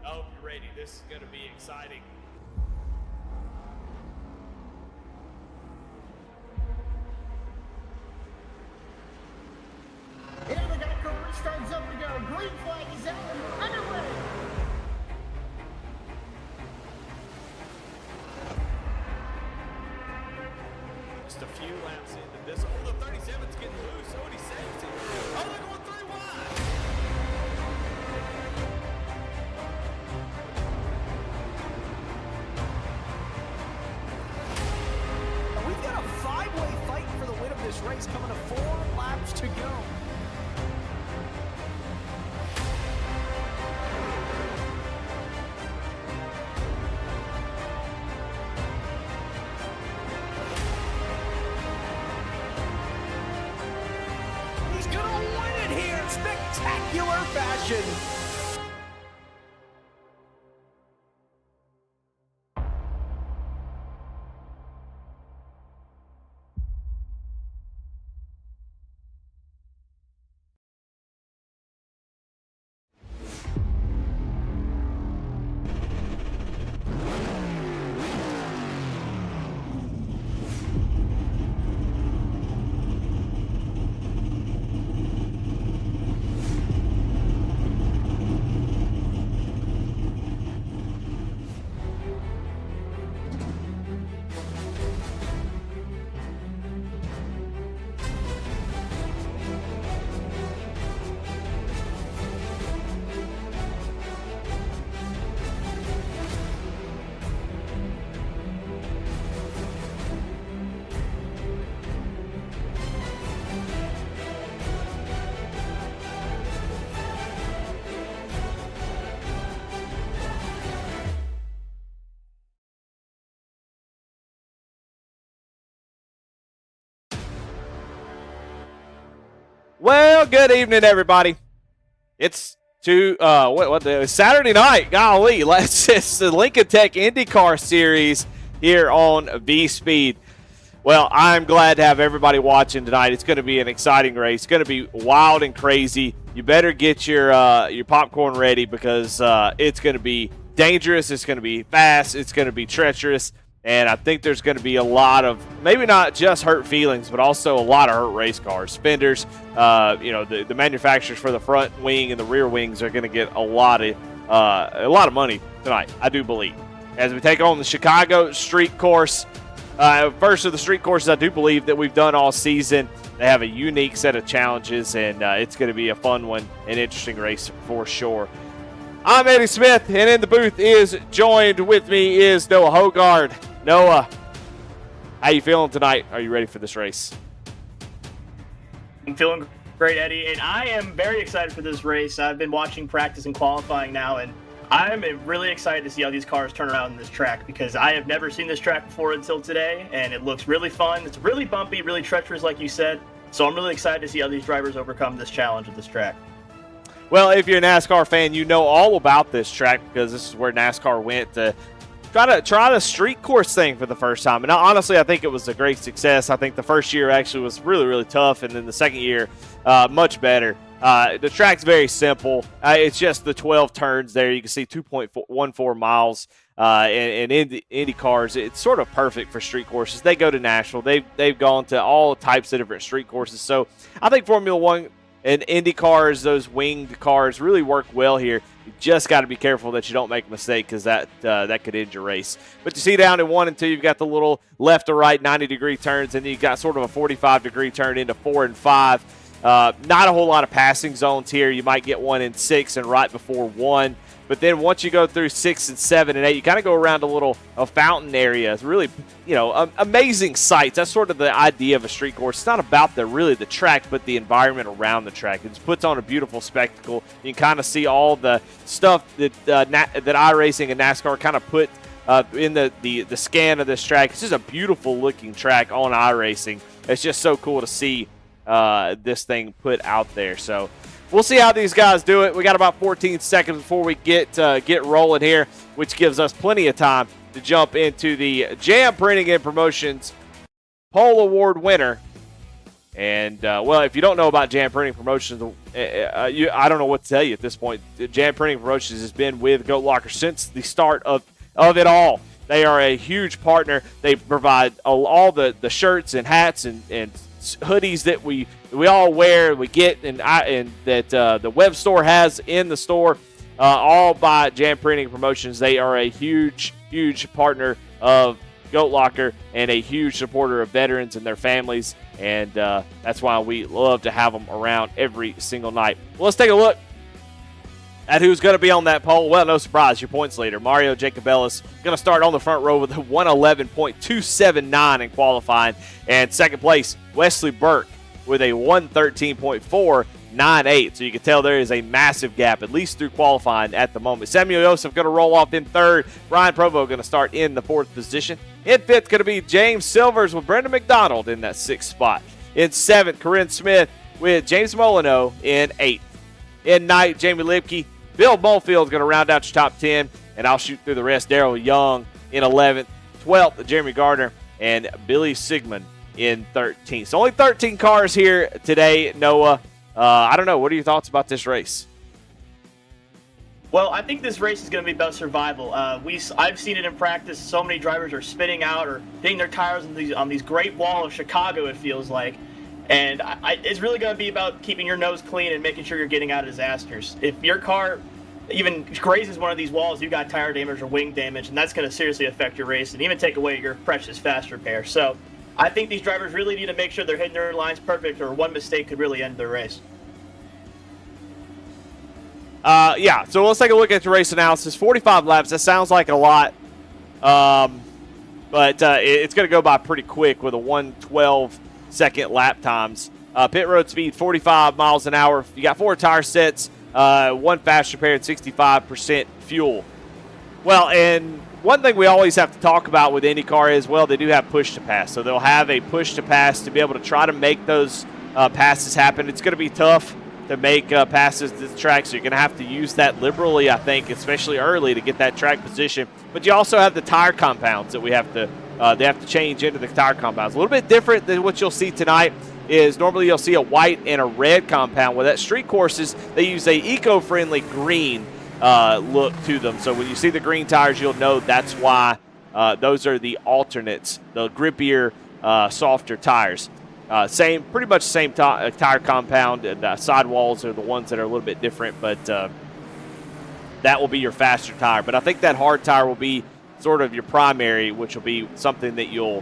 I hope you're ready. This is going to be exciting. Here they got a restart zone to go. Green flag is out and underway. Just a few laps into this. Oh, the 37's getting loose. Oh, and he saves it. Oh, they're going 3 wide. We've got a 5-way fight for the win of this race coming to 4 laps to go. He's going to win it here in spectacular fashion. Well, good evening, everybody. It's Saturday night. Golly, it's the Lincoln Tech IndyCar series here on V-Speed. Well, I'm glad to have everybody watching tonight. It's going to be an exciting race. It's going to be wild and crazy. You better get your popcorn ready because it's going to be dangerous. It's going to be fast. It's going to be treacherous. And I think there's going to be a lot of, maybe not just hurt feelings, but also a lot of hurt race cars. Fenders, the manufacturers for the front wing and the rear wings are going to get a lot of money tonight, I do believe. As we take on the Chicago Street Course, first of the street courses I do believe that we've done all season. They have a unique set of challenges, and it's going to be a fun one, an interesting race for sure. I'm Eddie Smith, and in the booth is joined with me is Noah Hogard. Noah, how you feeling tonight? Are you ready for this race? I'm feeling great, Eddie, and I am very excited for this race. I've been watching practice and qualifying now, and I'm really excited to see how these cars turn around in this track because I have never seen this track before until today, and it looks really fun. It's really bumpy, really treacherous, like you said, so I'm really excited to see how these drivers overcome this challenge of this track. Well, if you're a NASCAR fan, you know all about this track because this is where NASCAR went to try the street course thing for the first time. And honestly, I think it was a great success. I think the first year actually was really, really tough, and then the second year, much better. The track's very simple. It's just the 12 turns there. You can see 2.14 miles. And Indy cars, it's sort of perfect for street courses. They go to Nashville. They've gone to all types of different street courses. So I think Formula One and Indy cars, those winged cars, really work well here. You just got to be careful that you don't make a mistake because that could end your race. But you see down in 1 and 2, you've got the little left to right 90-degree turns, and then you've got sort of a 45-degree turn into 4 and 5. Not a whole lot of passing zones here. You might get 1 and 6 and right before 1. But then once you go through 6 and 7 and 8, you kind of go around a fountain area. It's really, amazing sights. That's sort of the idea of a street course. It's not about the track, but the environment around the track. It just puts on a beautiful spectacle. You can kind of see all the stuff that iRacing and NASCAR kind of put in the scan of this track. It's just a beautiful looking track on iRacing. It's just so cool to see this thing put out there. So we'll see how these guys do it. We got about 14 seconds before we get rolling here, which gives us plenty of time to jump into the Jam Printing and Promotions Pole Award winner And, well, if you don't know about Jam Printing Promotions, I don't know what to tell you at this point. Jam Printing Promotions has been with Goat Locker since the start of it all. They are a huge partner. They provide all the shirts and hats and hoodies that we all wear, we get, and that the web store has in the store, all by Jam Printing Promotions. They are a huge partner of Goat Locker and a huge supporter of veterans and their families, and that's why we love to have them around every single night. Well, let's take a look at who's going to be on that pole. Well, no surprise, your points leader, Mario Jacobellis, going to start on the front row with a 111.279 in qualifying. And second place, Wesley Burke with a 113.498. So you can tell there is a massive gap, at least through qualifying at the moment. Samuel Joseph going to roll off in third. Brian Provo going to start in the fourth position. In fifth, going to be James Silvers with Brendan McDonald in that sixth spot. In seventh, Corinne Smith with James Molyneux in eighth. In ninth, Jamie Lipke. Bill Molefield is going to round out your top 10, and I'll shoot through the rest. Daryl Young in 11th. 12th, Jeremy Gardner, and Billy Sigmund in 13th. So only 13 cars here today, Noah. I don't know. What are your thoughts about this race? Well, I think this race is going to be about survival. I've seen it in practice. So many drivers are spinning out or hitting their tires on these great wall of Chicago, it feels like. And it's really going to be about keeping your nose clean and making sure you're getting out of disasters. If your car even grazes one of these walls, you got tire damage or wing damage, and that's going to seriously affect your race and even take away your precious fast repair. So I think these drivers really need to make sure they're hitting their lines perfect, or one mistake could really end their race. Yeah, so let's take a look at the race analysis. 45 laps, that sounds like a lot, but it's going to go by pretty quick with a 1:12 second lap times. Pit road speed 45 miles an hour. You got 4 tire sets, 1 fast repair, and 65% fuel. Well, and one thing we always have to talk about with IndyCar is, well, they do have push to pass. So they'll have a push to pass to be able to try to make those passes happen. It's going to be tough to make passes to the track, so you're going to have to use that liberally, I think, especially early to get that track position. But you also have the tire compounds that they have to change into the tire compounds. A little bit different than what you'll see tonight is normally you'll see a white and a red compound. With that street courses, they use a eco-friendly green look to them. So when you see the green tires, you'll know that's why those are the alternates, the grippier, softer tires. Pretty much the same tire compound, and sidewalls are the ones that are a little bit different, but that will be your faster tire. But I think that hard tire will be sort of your primary, which will be something that you'll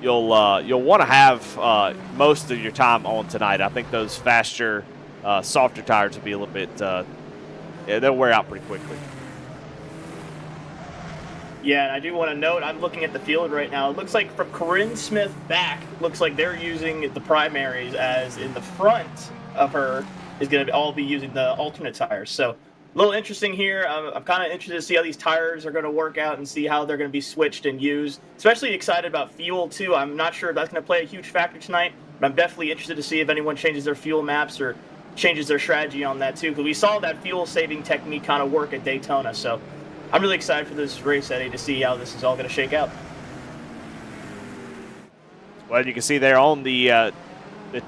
want to have most of your time on tonight. I think those faster, softer tires will be a little bit they'll wear out pretty quickly. Yeah, and I do want to note, I'm looking at the field right now. It looks like from Corinne Smith back, looks like they're using the primaries, as in the front of her is going to all be using the alternate tires. So a little interesting here. I'm kind of interested to see how these tires are going to work out and see how they're going to be switched and used. Especially excited about fuel, too. I'm not sure if that's going to play a huge factor tonight, but I'm definitely interested to see if anyone changes their fuel maps or changes their strategy on that, too, because we saw that fuel-saving technique kind of work at Daytona. So I'm really excited for this race, Eddie, to see how this is all going to shake out. Well, you can see there on the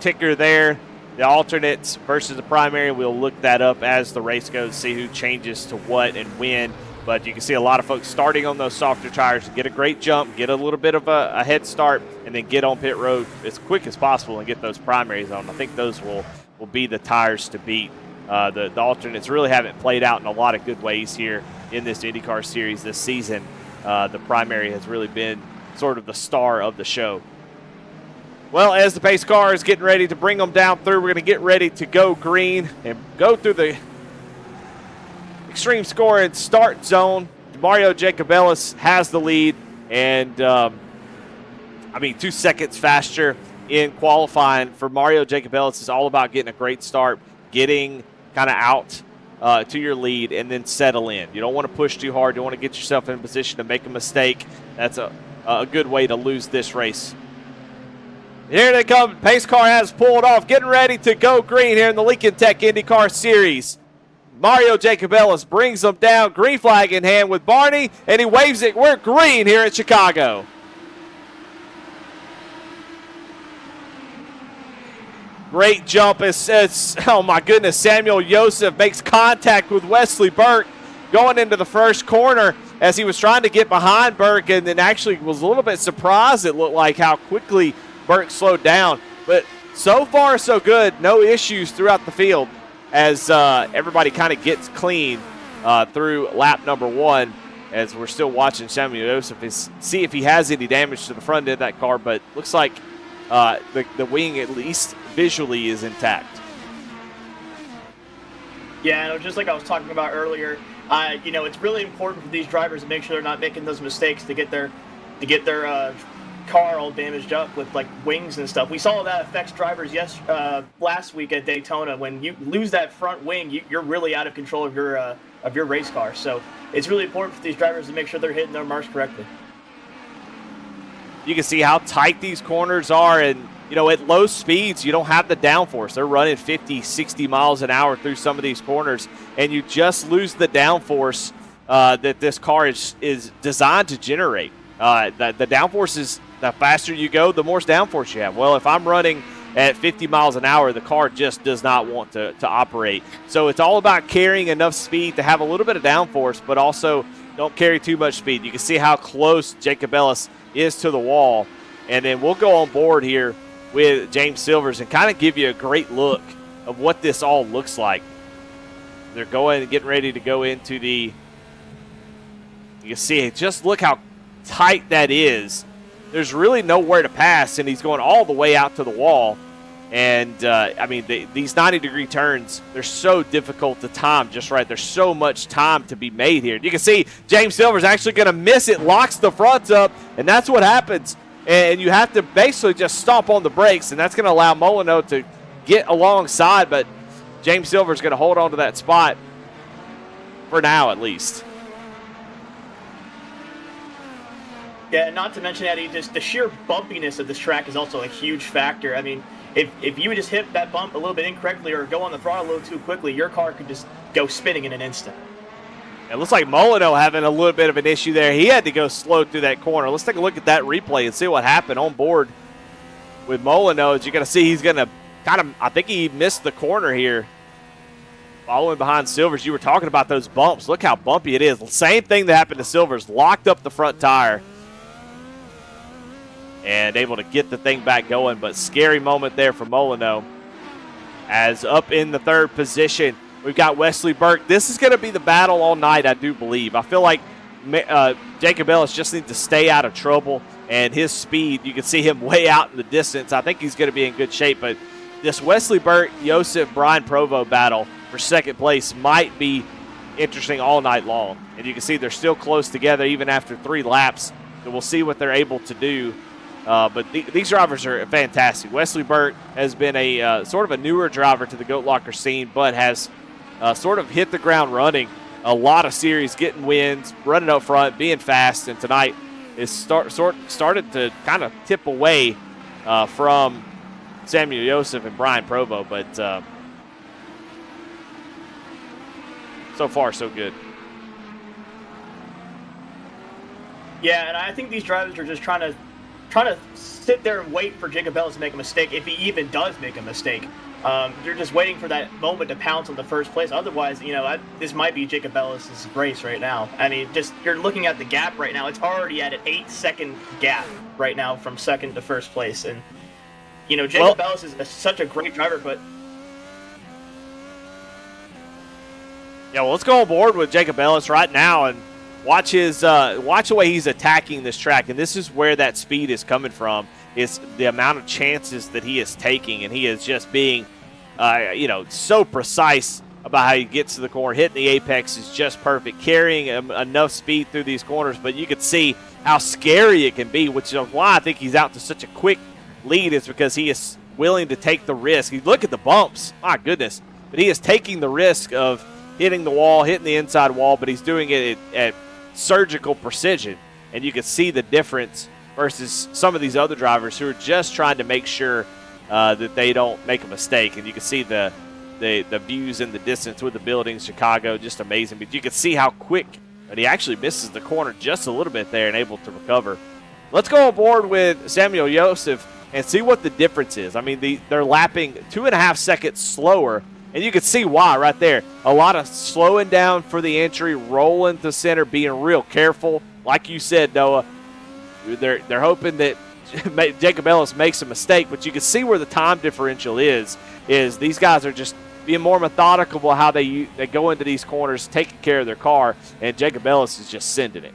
ticker there, the alternates versus the primary. We'll look that up as the race goes, see who changes to what and when. But you can see a lot of folks starting on those softer tires to get a great jump, get a little bit of a head start, and then get on pit road as quick as possible and get those primaries on. I think those will be the tires to beat. The alternates really haven't played out in a lot of good ways here in this IndyCar series this season. The primary has really been sort of the star of the show. Well, as the pace car is getting ready to bring them down through, we're going to get ready to go green and go through the extreme scoring start zone. Mario Jacobellis has the lead, and 2 seconds faster in qualifying for Mario Jacobellis is all about getting a great start, getting kind of out to your lead, and then settle in. You don't want to push too hard. You want to get yourself in a position to make a mistake. That's a good way to lose this race. Here they come. Pace car has pulled off, getting ready to go green here in the Lincoln Tech IndyCar Series. Mario Jacobellis brings them down, green flag in hand with Barney, and he waves it. We're green here at Chicago. Great jump. Oh my goodness, Samuel Joseph makes contact with Wesley Burke going into the first corner as he was trying to get behind Burke, and then actually was a little bit surprised, it looked like, how quickly Burke slowed down. But so far, so good. No issues throughout the field as everybody kind of gets clean through lap number 1, as we're still watching Samuel Joseph see if he has any damage to the front end of that car, but looks like the wing, at least visually, is intact. Yeah, just like I was talking about earlier, it's really important for these drivers to make sure they're not making those mistakes to get their car all damaged up with like wings and stuff. We saw that affects drivers last week at Daytona. When you lose that front wing, you're really out of control of your race car. So it's really important for these drivers to make sure they're hitting their marks correctly. You can see how tight these corners are, and at low speeds, you don't have the downforce. They're running 50, 60 miles an hour through some of these corners, and you just lose the downforce that this car is designed to generate. The downforce is, the faster you go, the more downforce you have. Well, if I'm running at 50 miles an hour, the car just does not want to operate. So it's all about carrying enough speed to have a little bit of downforce, but also don't carry too much speed. You can see how close Jacob Ellis is to the wall. And then we'll go on board here with James Silvers and kind of give you a great look of what this all looks like. They're getting ready to go into the, you can see, just look how tight that is. There's really nowhere to pass, and he's going all the way out to the wall. And, these 90-degree turns, they're so difficult to time just right. There's so much time to be made here. You can see James Silver's actually going to miss it, locks the fronts up, and that's what happens. And you have to basically just stomp on the brakes, and that's going to allow Molyneux to get alongside. But James Silver's going to hold on to that spot for now, at least. Yeah, not to mention, Eddie, just the sheer bumpiness of this track is also a huge factor. I mean, if you would just hit that bump a little bit incorrectly or go on the throttle a little too quickly, your car could just go spinning in an instant. It looks like Molyneux having a little bit of an issue there. He had to go slow through that corner. Let's take a look at that replay and see what happened on board with Molyneux. As you're going to see, he's going to I think he missed the corner here. Following behind Silvers, you were talking about those bumps. Look how bumpy it is. Same thing that happened to Silvers. Locked up the front tire and able to get the thing back going. But scary moment there for Molyneux. As up in the third position, we've got Wesley Burke. This is going to be the battle all night, I do believe. I feel like Jacob Ellis just needs to stay out of trouble, and his speed, you can see him way out in the distance. I think he's going to be in good shape, but this Wesley Burke, Joseph, Brian Provo battle for second place might be interesting all night long. And you can see they're still close together even after 3 laps. So we'll see what they're able to do. But these drivers are fantastic. Wesley Burke has been a sort of a newer driver to the Goat Locker scene, but has sort of hit the ground running. A lot of series, getting wins, running up front, being fast, and tonight is started to kind of tip away from Samuel Joseph and Brian Provo, but so far so good. Yeah, and I think these drivers are just trying to sit there and wait for Jacob Ellis to make a mistake, if he even does make a mistake. You're just waiting for that moment to pounce on the first place. Otherwise, this might be Jacob Ellis' race right now. I mean, just you're looking at the gap right now. It's already at an 8-second gap right now from second to first place. And, Jacob Ellis is such a great driver, but... Yeah, well, let's go on board with Jacob Ellis right now and watch the way he's attacking this track. And this is where that speed is coming from. Is the amount of chances that he is taking, and he is just being, so precise about how he gets to the corner. Hitting the apex is just perfect, carrying enough speed through these corners, but you can see how scary it can be, which is why I think he's out to such a quick lead, is because he is willing to take the risk. You look at the bumps, my goodness, but he is taking the risk of hitting the wall, hitting the inside wall, but he's doing it at surgical precision, and you can see the difference versus some of these other drivers who are just trying to make sure that they don't make a mistake. And you can see the views in the distance with the buildings, Chicago, just amazing. But you can see how quick, and he actually misses the corner just a little bit there and able to recover. Let's go aboard with Samuel Joseph and see what the difference is. I mean, they're lapping 2.5 seconds slower, and you can see why right there. A lot of slowing down for the entry, rolling to center, being real careful. Like you said, Noah, they're hoping that Jacob Ellis makes a mistake, but you can see where the time differential is these guys are just being more methodical about how they go into these corners, taking care of their car, and Jacob Ellis is just sending it.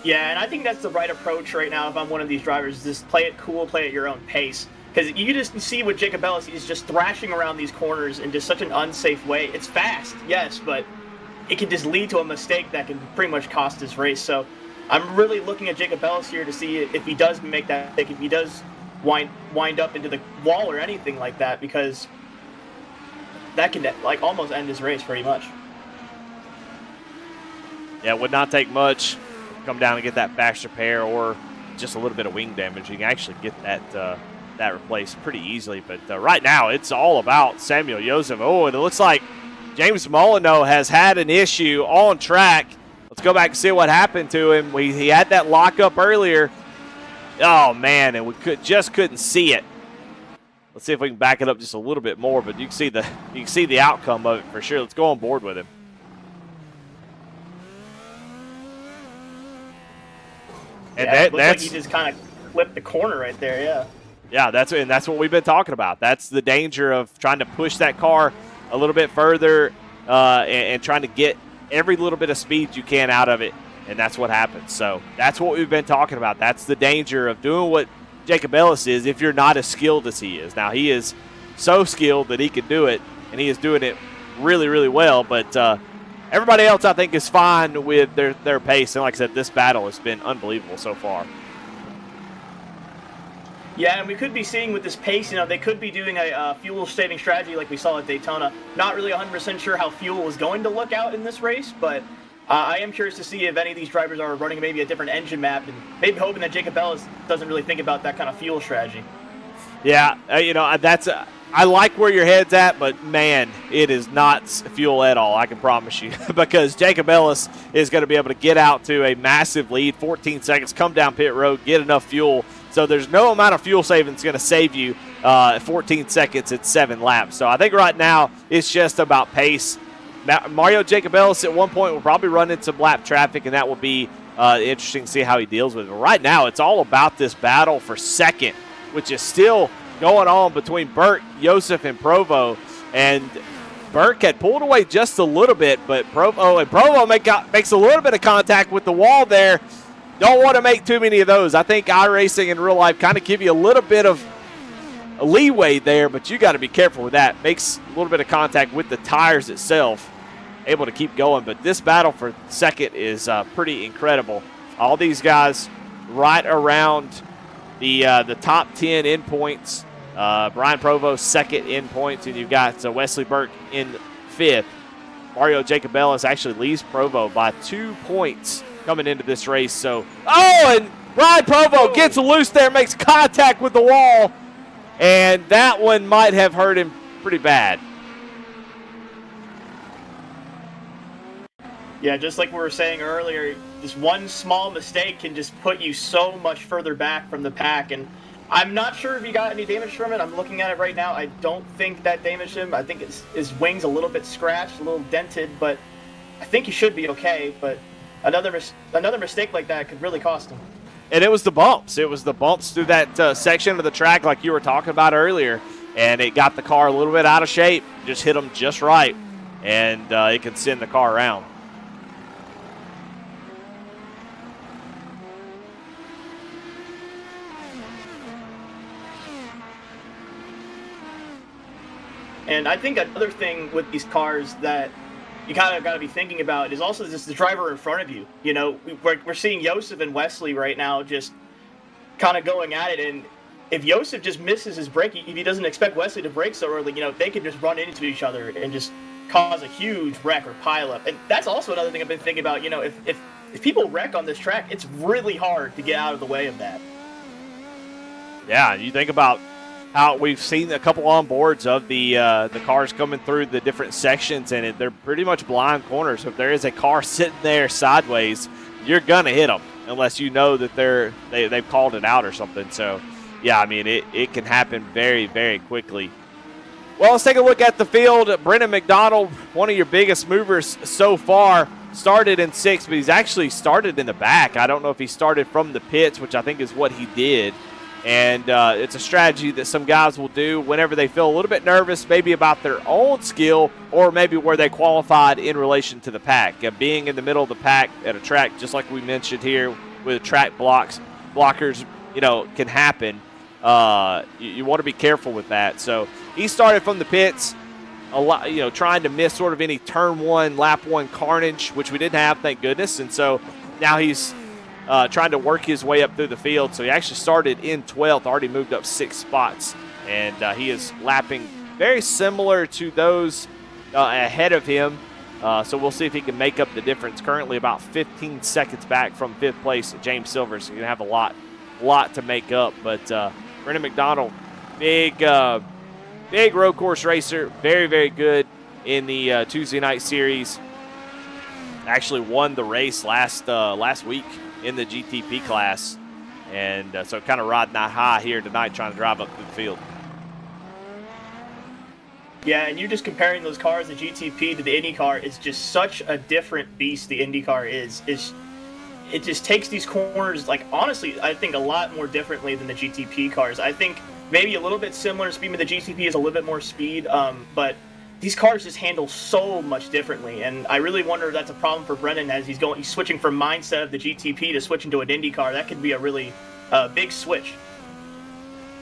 Yeah, and I think that's the right approach right now if I'm one of these drivers. Just play it cool, play at your own pace. Because you just see what Jacob Ellis is just thrashing around these corners in just such an unsafe way. It's fast, yes, but it can just lead to a mistake that can pretty much cost his race. So I'm really looking at Jacob Ellis here to see if he does make that mistake, if he does wind up into the wall or anything like that, because that can like almost end his race pretty much. Yeah, it would not take much. Come down and get that fast repair or just a little bit of wing damage. You can actually get that replaced pretty easily. But right now, it's all about Samuel Joseph. Oh, and it looks like James Molyneux has had an issue on track. Let's go back and see what happened to him. He had that lockup earlier. Oh, man, and we couldn't see it. Let's see if we can back it up just a little bit more, but you can see the outcome of it for sure. Let's go on board with him. And yeah, it looks like he just kind of flipped the corner right there, yeah. Yeah, that's what we've been talking about. That's the danger of trying to push that car a little bit further and trying to get every little bit of speed you can out of it, and that's what happens. So that's what we've been talking about. That's the danger of doing what Jacob Ellis is if you're not as skilled as he is. Now, he is so skilled that he can do it, and he is doing it really, really well, but everybody else, I think, is fine with their pace. And like I said, this battle has been unbelievable so far. Yeah, and we could be seeing with this pace, they could be doing a fuel-saving strategy like we saw at Daytona. Not really 100% sure how fuel is going to look out in this race, but I am curious to see if any of these drivers are running maybe a different engine map and maybe hoping that Jacob Ellis doesn't really think about that kind of fuel strategy. Yeah, that's I like where your head's at, but, man, it is not fuel at all, I can promise you, because Jacob Ellis is going to be able to get out to a massive lead, 14 seconds, come down pit road, get enough fuel. So there's no amount of fuel savings going to save you 14 seconds at 7 laps. So I think right now it's just about pace. Mario Jacob Ellis at one point will probably run into some lap traffic, and that will be interesting to see how he deals with it. But right now it's all about this battle for second, which is still going on between Burke, Joseph, and Provo. And Burke had pulled away just a little bit, but Provo makes a little bit of contact with the wall there. Don't want to make too many of those. I think iRacing in real life kind of give you a little bit of a leeway there, but you got to be careful with that. Makes a little bit of contact with the tires itself, able to keep going. But this battle for second is pretty incredible. All these guys right around the top 10 in points. Brian Provo second in points, and you've got Wesley Burke in fifth. Mario Jacob Ellis actually leads Provo by 2 points coming into this race. So, and Brian Provo gets loose there, makes contact with the wall, and that one might have hurt him pretty bad. Yeah, just like we were saying earlier, this one small mistake can just put you so much further back from the pack, and I'm not sure if he got any damage from it. I'm looking at it right now. I don't think that damaged him. I think his wing's a little bit scratched, a little dented, but I think he should be okay. But another mistake like that could really cost him. And it was the bumps. It was the bumps through that section of the track like you were talking about earlier, and it got the car a little bit out of shape. Just hit him just right, and it can send the car around. And I think another thing with these cars that you kind of got to be thinking about is also just the driver in front of you. We're seeing Joseph and Wesley right now just kind of going at it. And if Joseph just misses his brake, if he doesn't expect Wesley to brake so early, they could just run into each other and just cause a huge wreck or pileup. And that's also another thing I've been thinking about. If people wreck on this track, it's really hard to get out of the way of that. Yeah, you think about how we've seen a couple on boards of the cars coming through the different sections, and they're pretty much blind corners. So if there is a car sitting there sideways, you're going to hit them. unless you know that they've called it out or something. So, yeah, I mean, it can happen very, very quickly. Well, let's take a look at the field. Brennan McDonald, one of your biggest movers so far, started in 6th, but he's actually started in the back. I don't know if he started from the pits, which I think is what he did. And it's a strategy that some guys will do whenever they feel a little bit nervous, maybe about their own skill or maybe where they qualified in relation to the pack. Being in the middle of the pack at a track, just like we mentioned here with track blockers, can happen. You want to be careful with that. So he started from the pits, a lot, trying to miss sort of any turn 1, lap 1 carnage, which we didn't have, thank goodness. And so now he's trying to work his way up through the field. So he actually started in 12th, already moved up 6 spots. And he is lapping very similar to those ahead of him. So we'll see if he can make up the difference. Currently about 15 seconds back from 5th place at James Silvers. So he's going to have a lot to make up. But Brennan McDonald, big road course racer, very, very good in the Tuesday night series. Actually won the race last week in the GTP class, and so kind of riding that high here tonight, trying to drive up through the field. Yeah, and you're just comparing those cars, the GTP to the IndyCar, is just such a different beast. The IndyCar is. It just takes these corners, like, honestly, I think a lot more differently than the GTP cars. I think maybe a little bit similar speed, but the GTP is a little bit more speed. But these cars just handle so much differently, and I really wonder if that's a problem for Brennan as he's switching from mindset of the GTP to switching to an IndyCar. That could be a really big switch.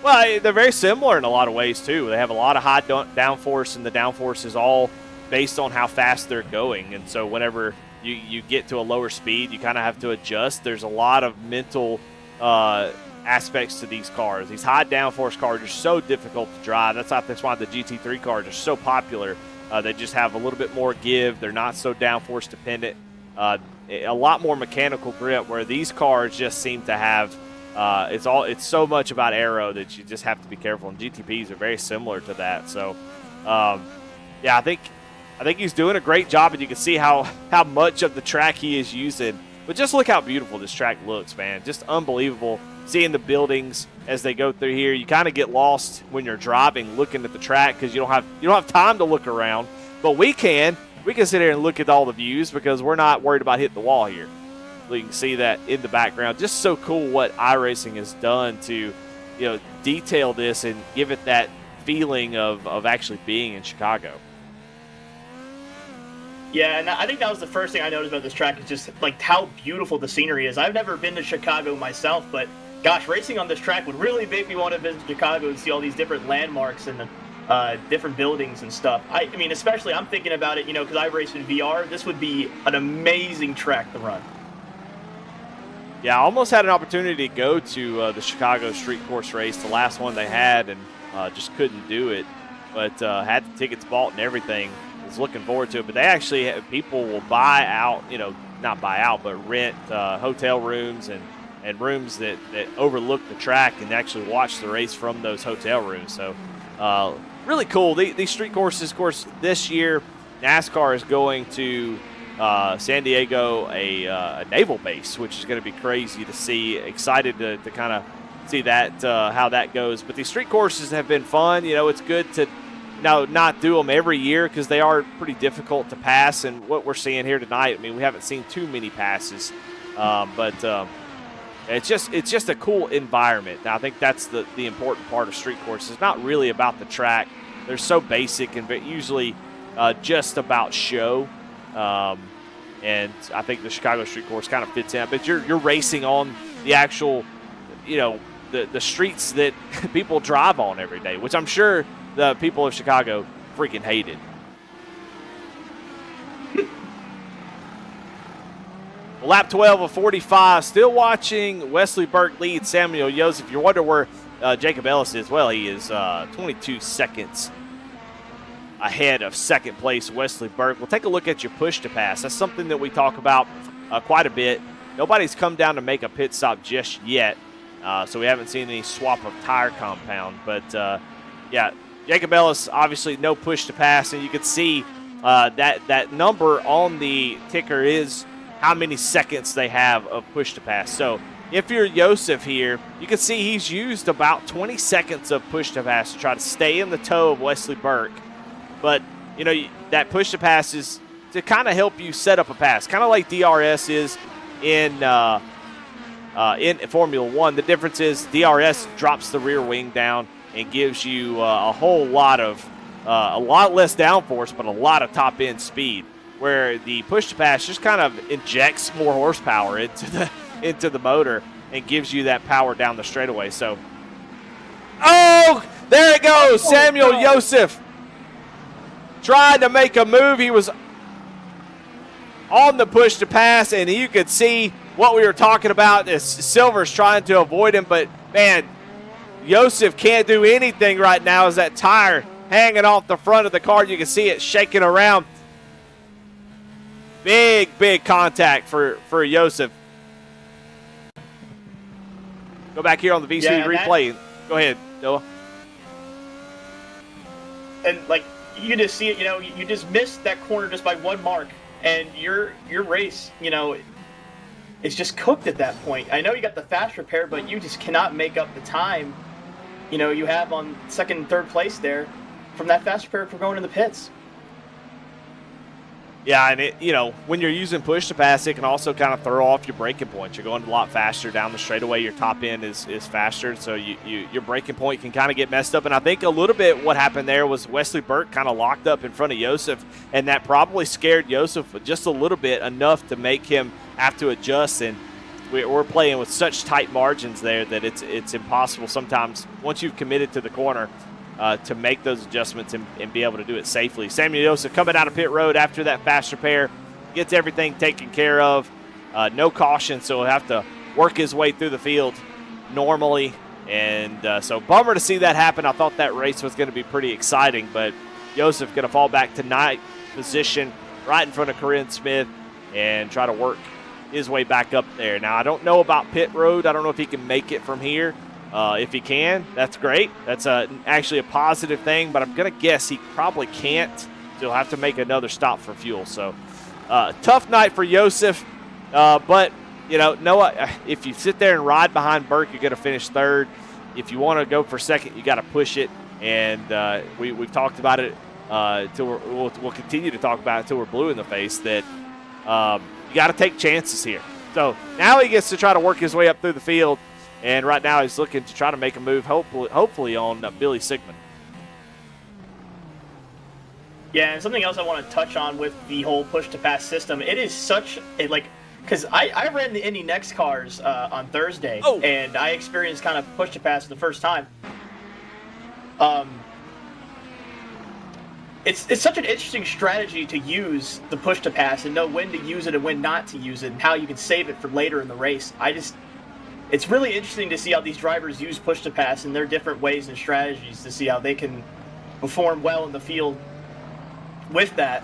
Well, they're very similar in a lot of ways too. They have a lot of high downforce, and the downforce is all based on how fast they're going. And so whenever you get to a lower speed, you kind of have to adjust. There's a lot of mental aspects to these cars. These high downforce cars are so difficult to drive. That's why the GT3 cars are so popular. They just have a little bit more give. They're not so downforce dependent. A lot more mechanical grip, where these cars just seem to have it's so much about aero that you just have to be careful. And GTPs are very similar to that. So yeah, I think he's doing a great job, and you can see how much of the track he is using. But just look how beautiful this track looks, man. Just unbelievable. Seeing the buildings as they go through here, you kind of get lost when you're driving, looking at the track, because you don't have time to look around. But we can sit here and look at all the views because we're not worried about hitting the wall here. You can see that in the background. Just so cool what iRacing has done to detail this and give it that feeling of actually being in Chicago. Yeah, and I think that was the first thing I noticed about this track is just like how beautiful the scenery is. I've never been to Chicago myself, but gosh, racing on this track would really make me want to visit Chicago and see all these different landmarks and different buildings and stuff. I mean, especially I'm thinking about it, because I raced in VR. This would be an amazing track to run. Yeah, I almost had an opportunity to go to the Chicago street course race, the last one they had, and just couldn't do it. But had the tickets bought and everything. Was looking forward to it. But they actually people will buy out, not buy out, but rent hotel rooms and rooms that overlook the track and actually watch the race from those hotel rooms. So really cool. These street courses, of course, this year NASCAR is going to San Diego, a naval base, which is going to be crazy to see. Excited to kind of see that how that goes. But these street courses have been fun. It's good to not do them every year because they are pretty difficult to pass. And what we're seeing here tonight, I mean, we haven't seen too many passes, but it's just a cool environment. Now, I think that's the important part of street courses. It's not really about the track. They're so basic and usually just about show. And I think the Chicago street course kind of fits in. But you're racing on the actual, the streets that people drive on every day, which I'm sure the people of Chicago freaking hated. Lap 12 of 45. Still watching Wesley Burke lead Samuel Joseph. You're wondering where Jacob Ellis is. Well, he is 22 seconds ahead of second place Wesley Burke. We'll take a look at your push to pass. That's something that we talk about quite a bit. Nobody's come down to make a pit stop just yet, so we haven't seen any swap of tire compound. But, yeah, Jacob Ellis, obviously no push to pass, and you can see that number on the ticker is how many seconds they have of push to pass. So if you're Josef here, you can see he's used about 20 seconds of push to pass to try to stay in the toe of Wesley Burke. But, you know, that push to pass is to kind of help you set up a pass, kind of like DRS is in Formula One. The difference is DRS drops the rear wing down and gives you a lot less downforce, but a lot of top end speed. Where the push to pass just kind of injects more horsepower into the motor and gives you that power down the straightaway. So, oh, there it goes, Samuel Josef trying to make a move. He was on the push to pass, and you could see what we were talking about is Silver's trying to avoid him, but man, Josef can't do anything right now as that tire hanging off the front of the car. You can see it shaking around. Big contact for Josef. Go back here on the VC replay. Go ahead, Noah. And like you just see it, you know, you just missed that corner just by one mark, and your race, you know, it's just cooked at that point. I know you got the fast repair, but you just cannot make up the time, you know, you have on second and third place there from that fast repair for going in the pits. Yeah, and it, you know, when you're using push to pass, it can also kind of throw off your braking points. You're going a lot faster down the straightaway. Your top end is faster, so your braking point can kind of get messed up. And I think a little bit what happened there was Wesley Burke kind of locked up in front of Josef, and that probably scared Josef just a little bit, enough to make him have to adjust. And we're playing with such tight margins there that it's impossible sometimes, once you've committed to the corner, to make those adjustments and be able to do it safely. Samuel Josef coming out of pit road after that fast repair, gets everything taken care of. No caution, so he'll have to work his way through the field normally. And so bummer to see that happen. I thought that race was going to be pretty exciting, but Josef going to fall back to ninth position right in front of Corinne Smith and try to work his way back up there. Now, I don't know about pit road. I don't know if he can make it from here. If he can, that's great. That's actually a positive thing, but I'm going to guess he probably can't. So he'll have to make another stop for fuel. So tough night for Josef. But, you know, Noah, if you sit there and ride behind Burke, you're going to finish third. If you want to go for second, you got to push it. And we've talked about it till we'll continue to talk about it until we're blue in the face, that you got to take chances here. So now he gets to try to work his way up through the field. And right now he's looking to try to make a move, hopefully on Billy Sigmund. Yeah, and something else I want to touch on with the whole push-to-pass system, it is such a, like, because I ran the Indy Next cars on Thursday, and I experienced kind of push-to-pass for the first time. It's such an interesting strategy to use the push-to-pass and know when to use it and when not to use it and how you can save it for later in the race. It's really interesting to see how these drivers use push-to-pass in their different ways and strategies to see how they can perform well in the field with that.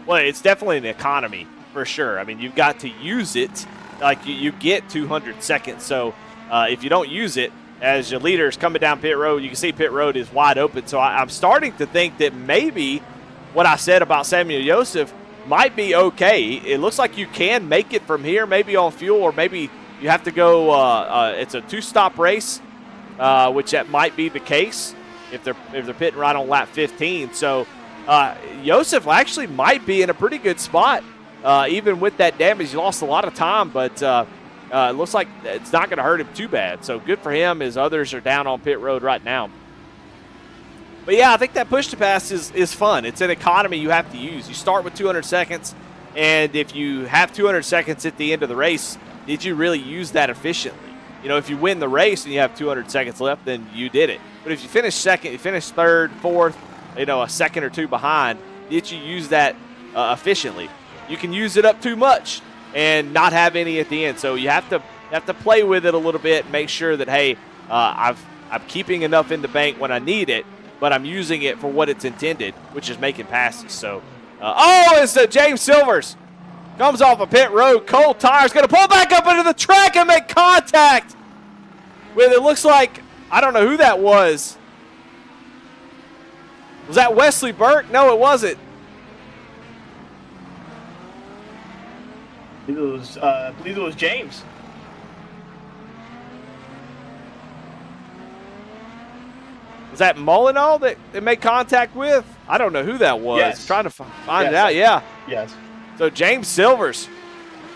Well, it's definitely an economy for sure. I mean, you've got to use it. Like, you get 200 seconds. So if you don't use it, as your leader is coming down pit road, you can see pit road is wide open. So I'm starting to think that maybe what I said about Samuel Josef might be okay. It looks like you can make it from here, maybe on fuel, or maybe you have to go. It's a two-stop race, which that might be the case if they're pitting right on lap 15. So Josef actually might be in a pretty good spot, even with that damage. He lost a lot of time, but it looks like it's not going to hurt him too bad. So good for him, as others are down on pit road right now. But yeah, I think that push-to-pass is fun. It's an economy you have to use. You start with 200 seconds, and if you have 200 seconds at the end of the race, did you really use that efficiently? You know, if you win the race and you have 200 seconds left, then you did it. But if you finish second, you finish third, fourth, you know, a second or two behind, did you use that efficiently? You can use it up too much and not have any at the end. So you have to play with it a little bit and make sure that, hey, I'm keeping enough in the bank when I need it, but I'm using it for what it's intended, which is making passes. So, it's James Silvers. Comes off a pit road. Cold tires. Going to pull back up into the track and make contact with, it looks like, I don't know who that was. Was that Wesley Burke? No, it wasn't. I believe it was James. Was that Molyneux that they made contact with? I don't know who that was. Yes. Trying to find it out. Yeah. Yes. So James Silvers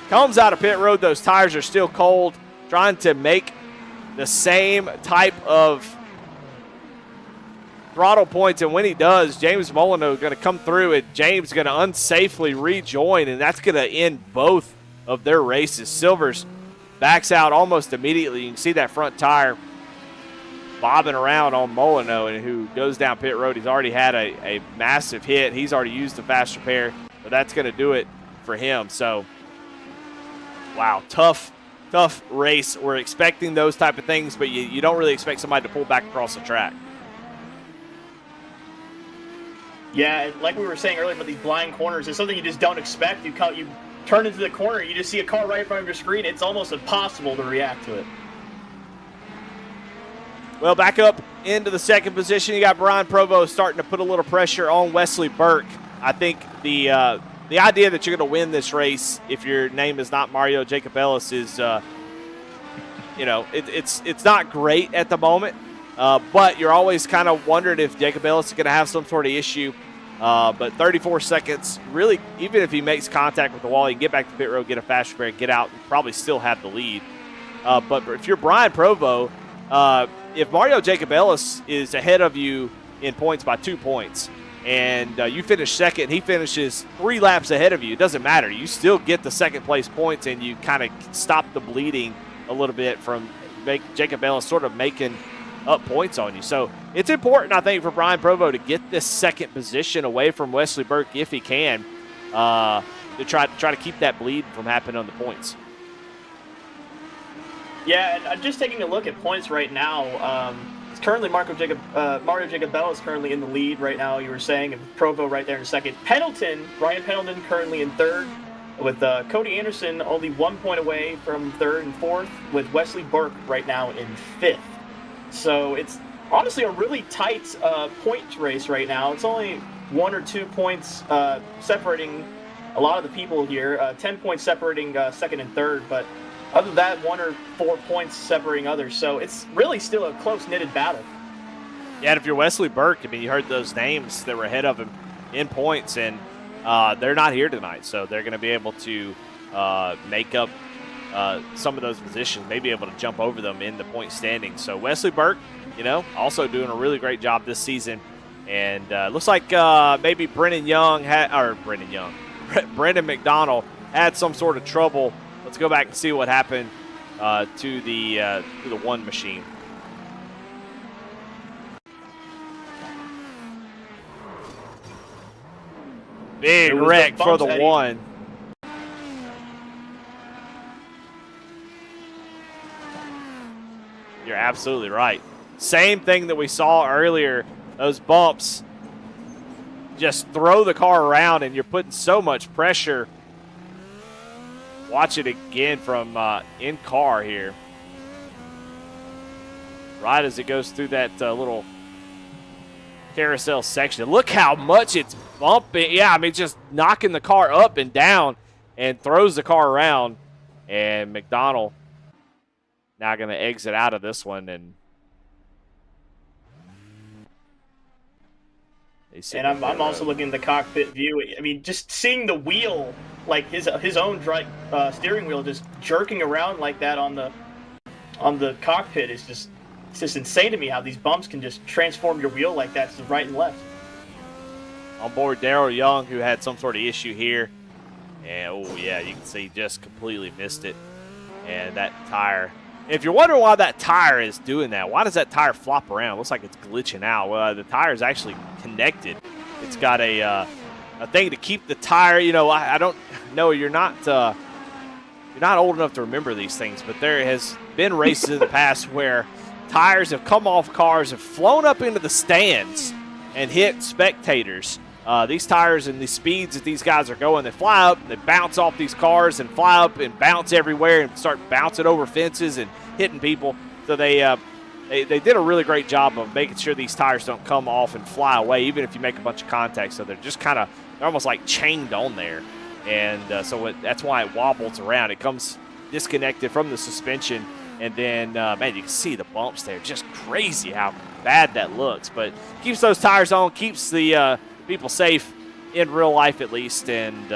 comes out of pit road. Those tires are still cold, trying to make the same type of throttle points. And when he does, James Molyneux is going to come through, and James is going to unsafely rejoin, and that's going to end both of their races. Silvers backs out almost immediately. You can see that front tire bobbing around on Molyneux, and who goes down pit road. He's already had a massive hit. He's already used the fast repair, but that's going to do it for him. So, wow, tough race. We're expecting those type of things, but you don't really expect somebody to pull back across the track. Yeah, and like we were saying earlier about these blind corners, it's something you just don't expect. You turn into the corner, you just see a car right in front of your screen. It's almost impossible to react to it. Well, back up into the second position, you got Brian Provost starting to put a little pressure on Wesley Burke. I think the idea that you're going to win this race if your name is not Mario Jacobellis is, it's not great at the moment. But you're always kind of wondering if Jacobellis is going to have some sort of issue. But 34 seconds, really, even if he makes contact with the wall, he can get back to pit road, get a fast repair, get out, and probably still have the lead. But if you're Brian Provo, if Mario Jacobellis is ahead of you in points by 2 points, and you finish second, he finishes 3 laps ahead of you, it doesn't matter. You still get the second place points, and you kind of stop the bleeding a little bit from Jacobellis sort of making up points on you. So it's important, I think, for Brian Provo to get this second position away from Wesley Burke if he can, to try to keep that bleed from happening on the points. Yeah, and I'm just taking a look at points right now. It's currently Mario Jacobellis is currently in the lead right now, you were saying, and Provo right there in second. Ryan Pendleton currently in third, with Cody Anderson only 1 point away from third and fourth, with Wesley Burke right now in fifth. So it's honestly a really tight point race right now. It's only 1 or 2 points separating a lot of the people here, 10 points separating second and third, but other than that, 1 or 4 points separating others. So it's really still a close-knitted battle. Yeah, and if you're Wesley Burke, I mean, you heard those names that were ahead of him in points, and they're not here tonight, so they're going to be able to make up some of those positions, maybe able to jump over them in the point standings. So Wesley Burke, also doing a really great job this season. And looks like maybe Brendan McDonald had some sort of trouble. Let's go back and see what happened to the one machine. Big wreck for the one. You're absolutely right. Same thing that we saw earlier. Those bumps just throw the car around, and you're putting so much pressure. Watch it again from in-car here. Right as it goes through that little carousel section. Look how much it's bumping. Yeah, I mean, just knocking the car up and down and throws the car around. And McDonald now going to exit out of this one. And I'm also looking at the cockpit view. I mean, just seeing the wheel, like his own steering wheel, just jerking around like that on the cockpit is just, it's just insane to me how these bumps can just transform your wheel like that to the right and left. On board Darrell Young, who had some sort of issue here, and oh yeah, you can see just completely missed it. And that tire. If you're wondering why that tire is doing that, why does that tire flop around? It looks like it's glitching out. Well, the tire is actually connected. It's got a thing to keep the tire. I don't know. You're not old enough to remember these things, but there has been races in the past where tires have come off cars, have flown up into the stands, and hit spectators. These tires and the speeds that these guys are going, they fly up, they bounce off these cars and fly up and bounce everywhere and start bouncing over fences and hitting people. So they did a really great job of making sure these tires don't come off and fly away, even if you make a bunch of contact. So they're just they're almost like chained on there. And that's why it wobbles around. It comes disconnected from the suspension, and then, man, you can see the bumps there. Just crazy how bad that looks. But keeps those tires on, keeps the people safe in real life at least. And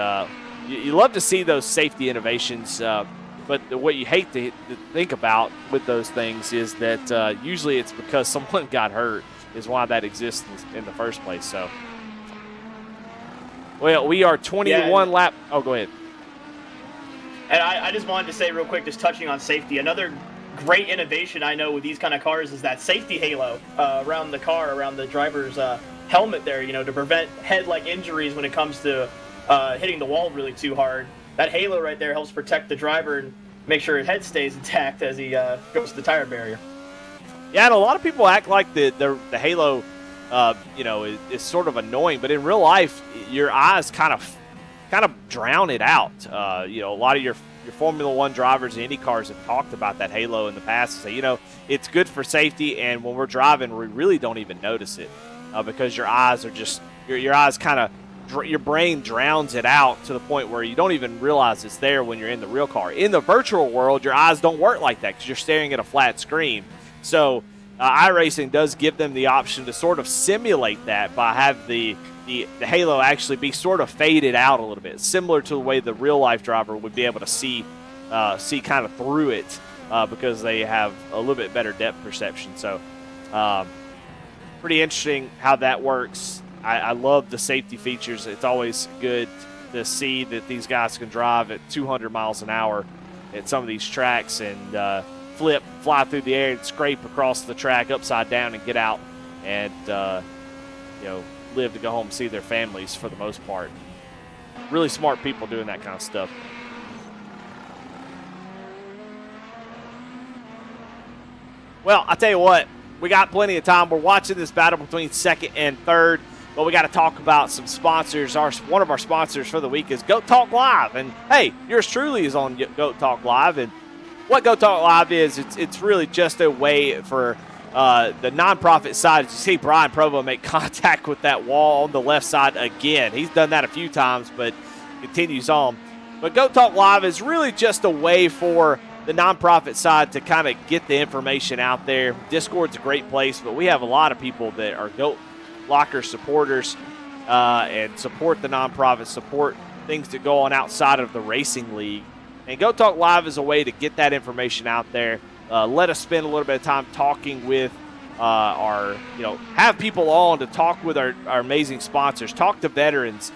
you love to see those safety innovations. But what you hate to think about with those things is that usually it's because someone got hurt is why that exists in the first place. So, well, we are 21 lap. Oh, go ahead. And I just wanted to say real quick, just touching on safety, another great innovation I know with these kind of cars is that safety halo around the car, around the driver's helmet there, to prevent head-like injuries when it comes to hitting the wall really too hard. That halo right there helps protect the driver and make sure his head stays intact as he goes to the tire barrier. Yeah, and a lot of people act like the halo, is sort of annoying, but in real life, your eyes kind of drown it out. A lot of your Formula One drivers and Indy cars have talked about that halo in the past. So, it's good for safety, and when we're driving, we really don't even notice it because your eyes are just your eyes kind of. Your brain drowns it out to the point where you don't even realize it's there when you're in the real car. In the virtual world, your eyes don't work like that because you're staring at a flat screen. So iRacing does give them the option to sort of simulate that by have the halo actually be sort of faded out a little bit, similar to the way the real-life driver would be able to see kind of through it because they have a little bit better depth perception. So pretty interesting how that works. I love the safety features. It's always good to see that these guys can drive at 200 miles an hour at some of these tracks and fly through the air and scrape across the track upside down and get out and, live to go home and see their families for the most part. Really smart people doing that kind of stuff. Well, I tell you what, we got plenty of time. We're watching this battle between second and third. But we got to talk about some sponsors. One of our sponsors for the week is Goat Talk Live. And, hey, yours truly is on Goat Talk Live. And what Goat Talk Live is, it's really just a way for the nonprofit side. You see Brian Provo make contact with that wall on the left side again. He's done that a few times, but continues on. But Goat Talk Live is really just a way for the nonprofit side to kind of get the information out there. Discord's a great place, but we have a lot of people that are Goat Locker supporters and support the nonprofit, support things that go on outside of the racing league. And Go Talk Live is a way to get that information out there. Let us spend a little bit of time talking with have people on to talk with our amazing sponsors, talk to veterans,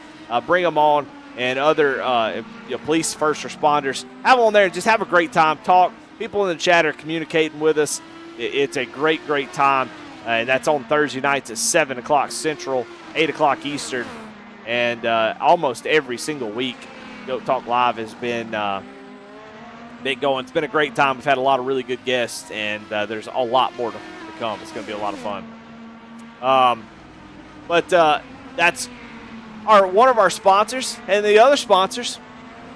bring them on, and other police, first responders. Have them on there and just have a great time. Talk. People in the chat are communicating with us. It's a great, great time. And that's on Thursday nights at 7 o'clock Central, 8 o'clock Eastern. And almost every single week, Goat Talk Live has been going. It's been a great time. We've had a lot of really good guests, and there's a lot more to come. It's going to be a lot of fun. But that's one of our sponsors. And the other sponsors,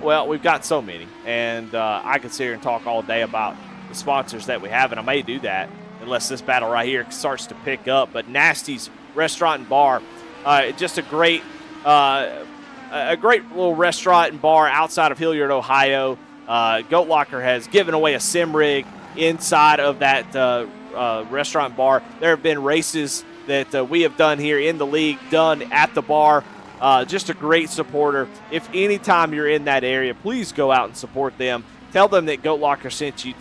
well, we've got so many. And I could sit here and talk all day about the sponsors that we have, and I may do that unless this battle right here starts to pick up. But Nasty's Restaurant and Bar, just a great little restaurant and bar outside of Hilliard, Ohio. Goat Locker has given away a sim rig inside of that restaurant and bar. There have been races that we have done here in the league, done at the bar. Just a great supporter. If anytime you're in that area, please go out and support them. Tell them that Goat Locker sent you.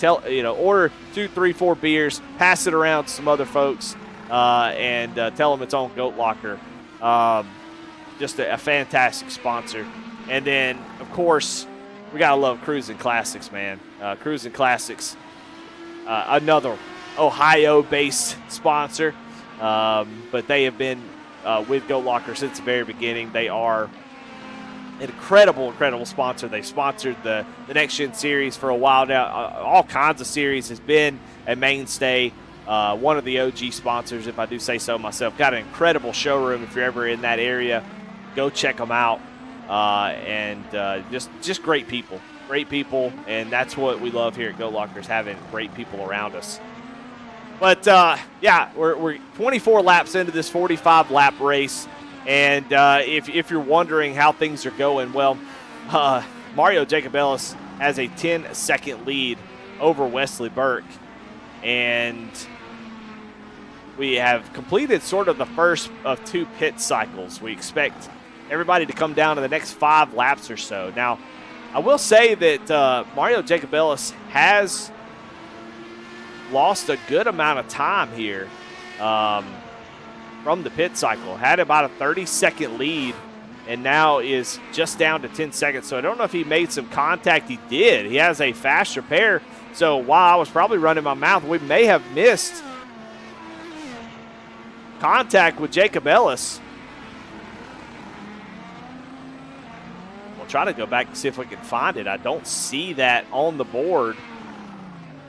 Order 2, 3, 4 beers, pass it around to some other folks, and tell them it's on Goat Locker. Just a fantastic sponsor. And then, of course, we gotta love Cruising Classics, man. Cruising Classics, another Ohio-based sponsor, but they have been with Goat Locker since the very beginning. They are an incredible sponsor. They sponsored the Next Gen Series for a while now. All kinds of series, has been a mainstay. One of the OG sponsors, if I do say so myself. Got an incredible showroom. If you're ever in that area, go check them out. Just great people. Great people, and that's what we love here at Goat Locker, is having great people around us. But, we're 24 laps into this 45-lap race. And if you're wondering how things are going, well, Mario Jacobellis has a 10-second lead over Wesley Burke. And we have completed sort of the first of 2 pit cycles. We expect everybody to come down in the next 5 laps or so. Now, I will say that Mario Jacobellis has lost a good amount of time here from the pit cycle. Had about a 30-second lead and now is just down to 10 seconds. So I don't know if he made some contact. He did. He has a faster pair. So while I was probably running my mouth, we may have missed contact with Jacobellis. We'll try to go back and see if we can find it. I don't see that on the board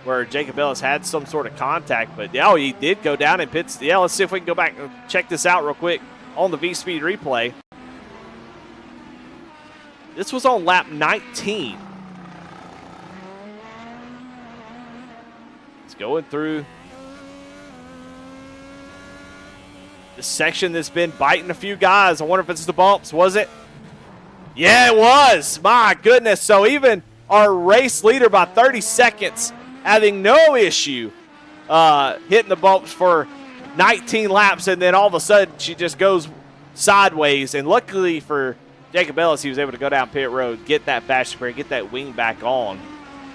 where Jacobellis had some sort of contact, but yeah, he did go down in pits. Yeah, let's see if we can go back and check this out real quick on the V-Speed replay. This was on lap 19. It's going through the section that's been biting a few guys. I wonder if it's the bumps. Was it? Yeah, it was. My goodness. So even our race leader by 30 seconds having no issue hitting the bumps for 19 laps, and then all of a sudden she just goes sideways. And luckily for Jacobellis, he was able to go down pit road, get that faster pair, get that wing back on,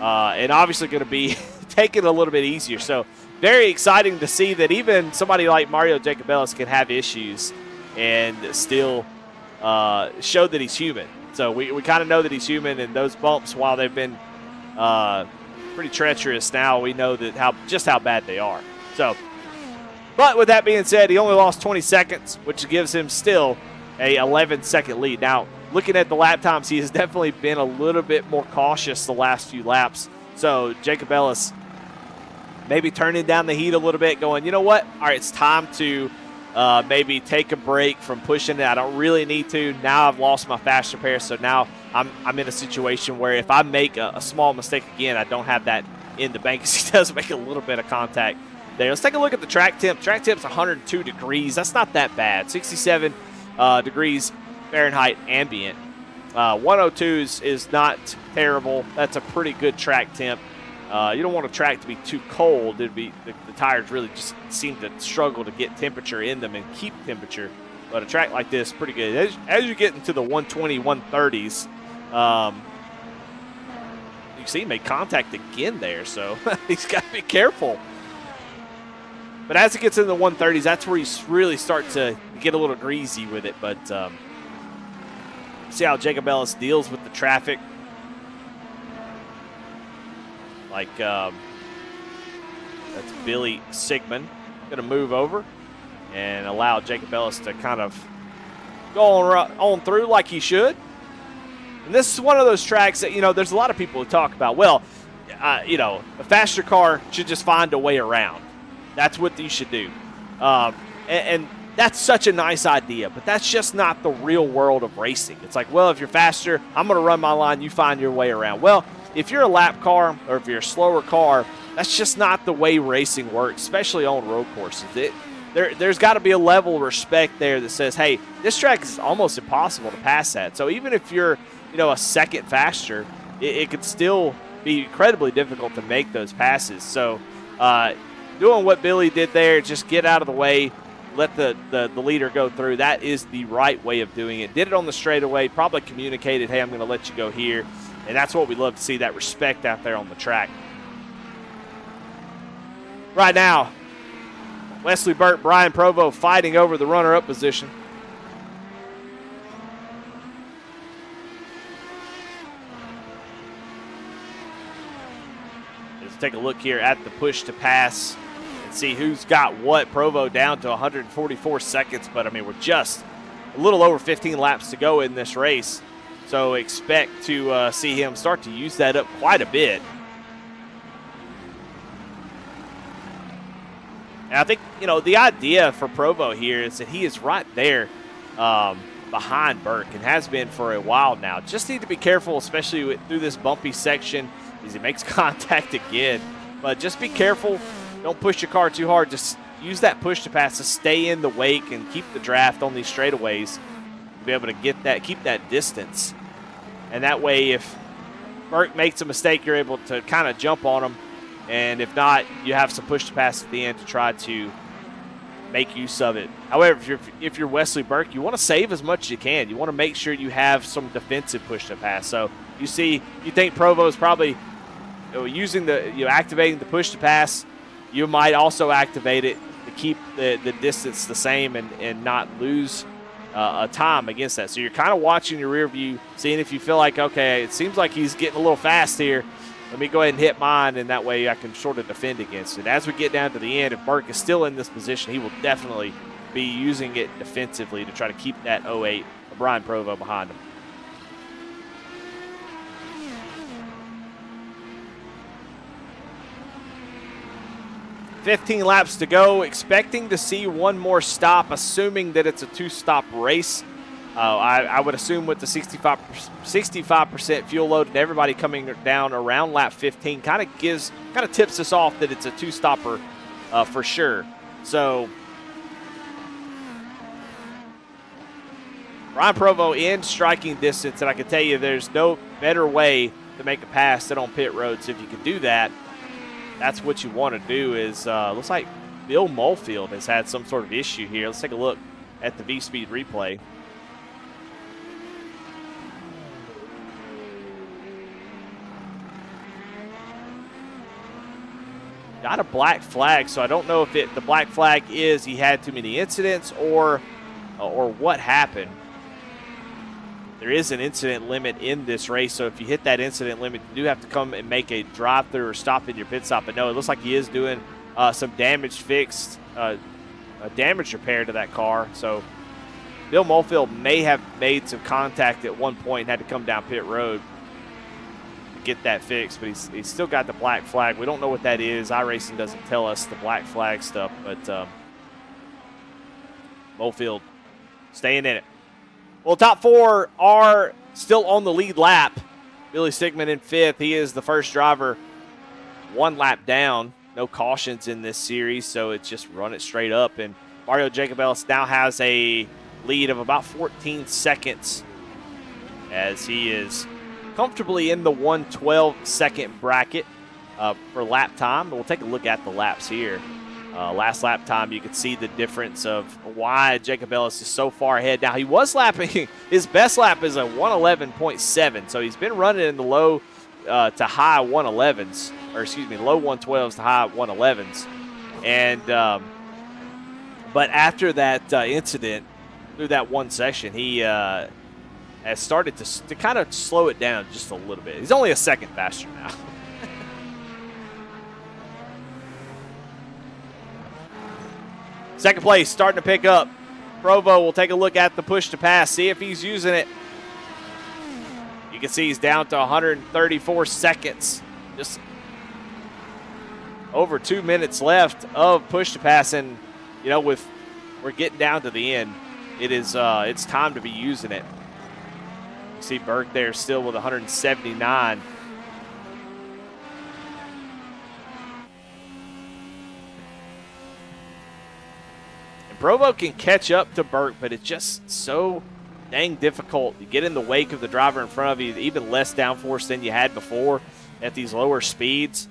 and obviously going to be taking it a little bit easier. So very exciting to see that even somebody like Mario Jacobellis can have issues and still show that he's human. So we kind of know that he's human, and those bumps, while they've been pretty treacherous, now we know that just how bad they are. So, but with that being said, he only lost 20 seconds, which gives him still a 11-second lead. Now, looking at the lap times, he has definitely been a little bit more cautious the last few laps. So Jacobellis maybe turning down the heat a little bit, going, you know what? All right, it's time to maybe take a break from pushing it. I don't really need to. Now I've lost my faster pair, so now I'm in a situation where if I make a small mistake again, I don't have that in the bank, because he does make a little bit of contact there. Let's take a look at the track temp. Track temp's 102 degrees. That's not that bad. 67 degrees Fahrenheit ambient. 102 is not terrible. That's a pretty good track temp. You don't want a track to be too cold. It'd be the tires really just seem to struggle to get temperature in them and keep temperature. But a track like this, pretty good. As you get into the 120, 130s, you see he made contact again there, so he's got to be careful. But as it gets into the 130s, that's where you really start to get a little greasy with it. But see how Jacobellis deals with the traffic. Like that's Billy Sigmund going to move over and allow Jacobellis to kind of go on through like he should. And this is one of those tracks that, there's a lot of people who talk about, well, a faster car should just find a way around. That's what you should do. And that's such a nice idea, but that's just not the real world of racing. It's like, well, if you're faster, I'm going to run my line, you find your way around. Well, if you're a lap car or if you're a slower car, that's just not the way racing works, especially on road courses. There's got to be a level of respect there that says, hey, this track is almost impossible to pass that. So even if you're, a second faster, it could still be incredibly difficult to make those passes. So doing what Billy did there, just get out of the way, let the leader go through. That is the right way of doing it. Did it on the straightaway, probably communicated, hey, I'm going to let you go here. And that's what we love to see, that respect out there on the track. Right now, Wesley Burke, Brian Provo fighting over the runner-up position. Let's take a look here at the push to pass and see who's got what. Provo down to 144 seconds, but we're just a little over 15 laps to go in this race. So expect to see him start to use that up quite a bit. And I think, the idea for Provo here is that he is right there behind Burke and has been for a while now. Just need to be careful, especially through this bumpy section as he makes contact again. But just be careful. Don't push your car too hard. Just use that push to pass to stay in the wake and keep the draft on these straightaways to be able to keep that distance. And that way, if Burke makes a mistake, you're able to kind of jump on him. And if not, you have some push to pass at the end to try to make use of it. However, if you're Wesley Burke, you want to save as much as you can. You want to make sure you have some defensive push to pass. So you think Provo is probably using activating the push to pass. You might also activate it to keep the distance the same and not lose a time against that. So you're kind of watching your rear view, seeing if you feel like, okay, it seems like he's getting a little fast here. Let me go ahead and hit mine, and that way I can sort of defend against it. As we get down to the end, if Burke is still in this position, he will definitely be using it defensively to try to keep that 08 of Brian Provo behind him. $15 laps to go. Expecting to see one more assuming that it's a two-stop race. I would assume with the 65% fuel load and everybody coming down around lap 15 kind of tips us off that it's a two-stopper for sure. So Brian Provo in striking distance, and I can tell you there's no better way to make a pass than on pit road. So if you can do that, that's what you want to do. Is looks like Bill Molefield has had some sort of issue here. Let's take a look at the V-Speed replay. Got a black flag, so I don't know if the black flag is he had too many incidents or what happened. There is an incident limit in this race, so if you hit that incident limit, you do have to come and make a drive-through or stop in your pit stop. But no, it looks like he is doing some damage repair to that car. So Bill Molefield may have made some contact at one point and had to come down pit road to get that fixed, but he's still got the black flag. We don't know what that is. iRacing doesn't tell us the black flag stuff, but Molefield staying in it. Well, top four are still on the lead lap. Billy Sigmund in fifth. He is the first driver one lap down. No cautions in this series, so it's just run it straight up. And Mario Jacobellis now has a lead of about 14 seconds as he is comfortably in the 112-second bracket for lap time. We'll take a look at the laps here. Last lap time, you could see the difference of why Jacobellis is so far ahead. Now, he was lapping, his best lap is a 111.7, so he's been running in the low to high 111s, or excuse me, low 112s to high 111s. And, but after that incident, through that one section, he has started to kind of slow it down just a little bit. He's only a second faster now. Second place, starting to pick up. Provo will take a look at the push to pass, see if he's using it. You can see he's down to 134 seconds. Just over 2 minutes left of push to pass, and you know, we're getting down to the end. It's time to be using it. You see Burke there still with 179. Provo can catch up to Burke, but it's just so dang difficult. You get in the wake of the driver in front of you, even less downforce than you had before at these lower speeds.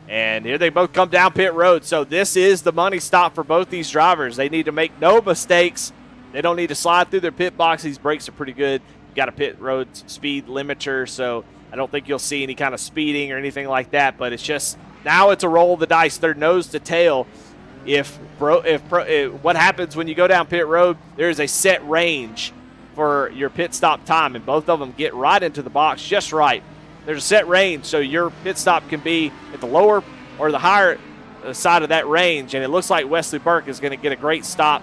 And here they both come down pit road. So this is the money stop for both these drivers. They need to make no mistakes. They don't need to slide through their pit box. These brakes are pretty good. You got a pit road speed limiter, so I don't think you'll see any kind of speeding or anything like that. But it's just now it's a roll of the dice. They're nose to tail. If what happens when you go down pit road, there's a set range for your pit stop time, and both of them get right into the box just right. There's a set range, so your pit stop can be at the lower or the higher side of that range, and it looks like Wesley Burke is going to get a great stop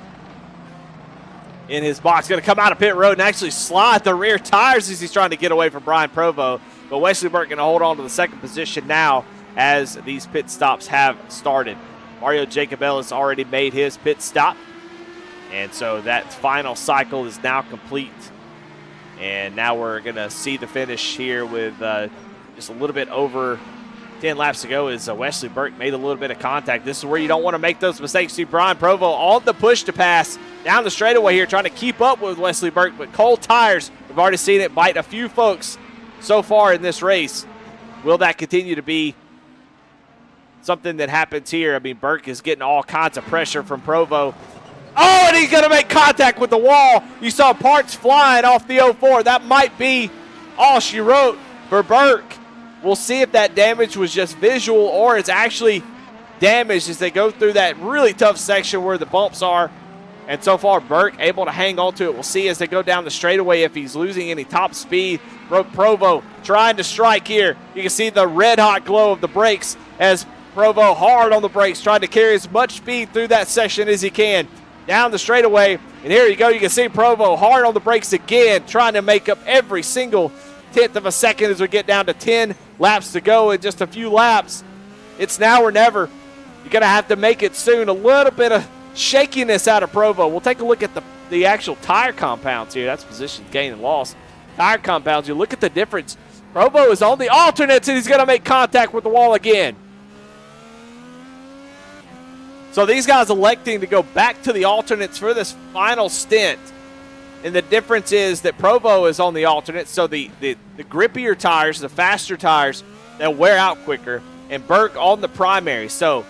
in his box. Going to come out of pit road and actually slide the rear tires as he's trying to get away from Brian Provo, but Wesley Burke going to hold on to the second position now as these pit stops have started. Mario Jacobellis already made his pit stop, and so that final cycle is now complete. And now we're going to see the finish here with just a little bit over 10 laps to go as Wesley Burke made a little bit of contact. This is where you don't want to make those mistakes. See Brian Provo on the push to pass down the straightaway here, trying to keep up with Wesley Burke, but cold tires We've already seen it bite a few folks so far in this race. Will that continue to be something that happens here? I mean, Burke is getting all kinds of pressure from Provo. Oh, and he's going to make contact with the wall. You saw parts flying off the 04. That might be all she wrote for Burke. We'll see if that damage was just visual or it's actually damaged as they go through that really tough section where the bumps are. And so far, Burke able to hang on to it. We'll see as they go down the straightaway if he's losing any top speed. Provo trying to strike here. You can see the red-hot glow of the brakes as Provo hard on the brakes, trying to carry as much speed through that section as he can. Down the straightaway, and here you go. You can see Provo hard on the brakes again, trying to make up every single tenth of a second as we get down to 10 laps to go in just a few laps. It's now or never. You're going to have to make it soon. A little bit of shakiness out of Provo. We'll take a look at the actual tire compounds here. That's position gain and loss. Tire compounds, you look at the difference. Provo is on the alternates, and he's going to make contact with the wall again. So these guys electing to go back to the alternates for this final stint. And the difference is that Provo is on the alternates, so the grippier tires, the faster tires, they'll wear out quicker, and Burke on the primary. So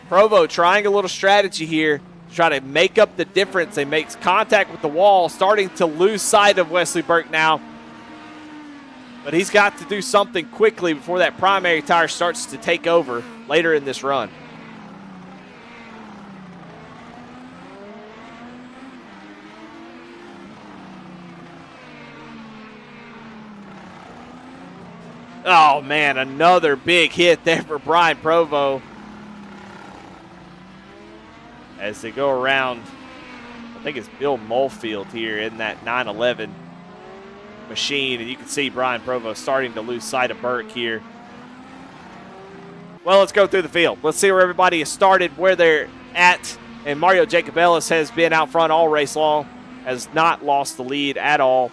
Provo trying a little strategy here to try to make up the difference. They make contact with the wall, starting to lose sight of Wesley Burke now. But he's got to do something quickly before that primary tire starts to take over later in this run. Oh, man, another big hit there for Brian Provo. As they go around, I think it's Bill Molefield here in that 911 machine. And you can see Brian Provo starting to lose sight of Burke here. Well, let's go through the field. Let's see where everybody has started, where they're at. And Mario Jacobellis has been out front all race long, has not lost the lead at all.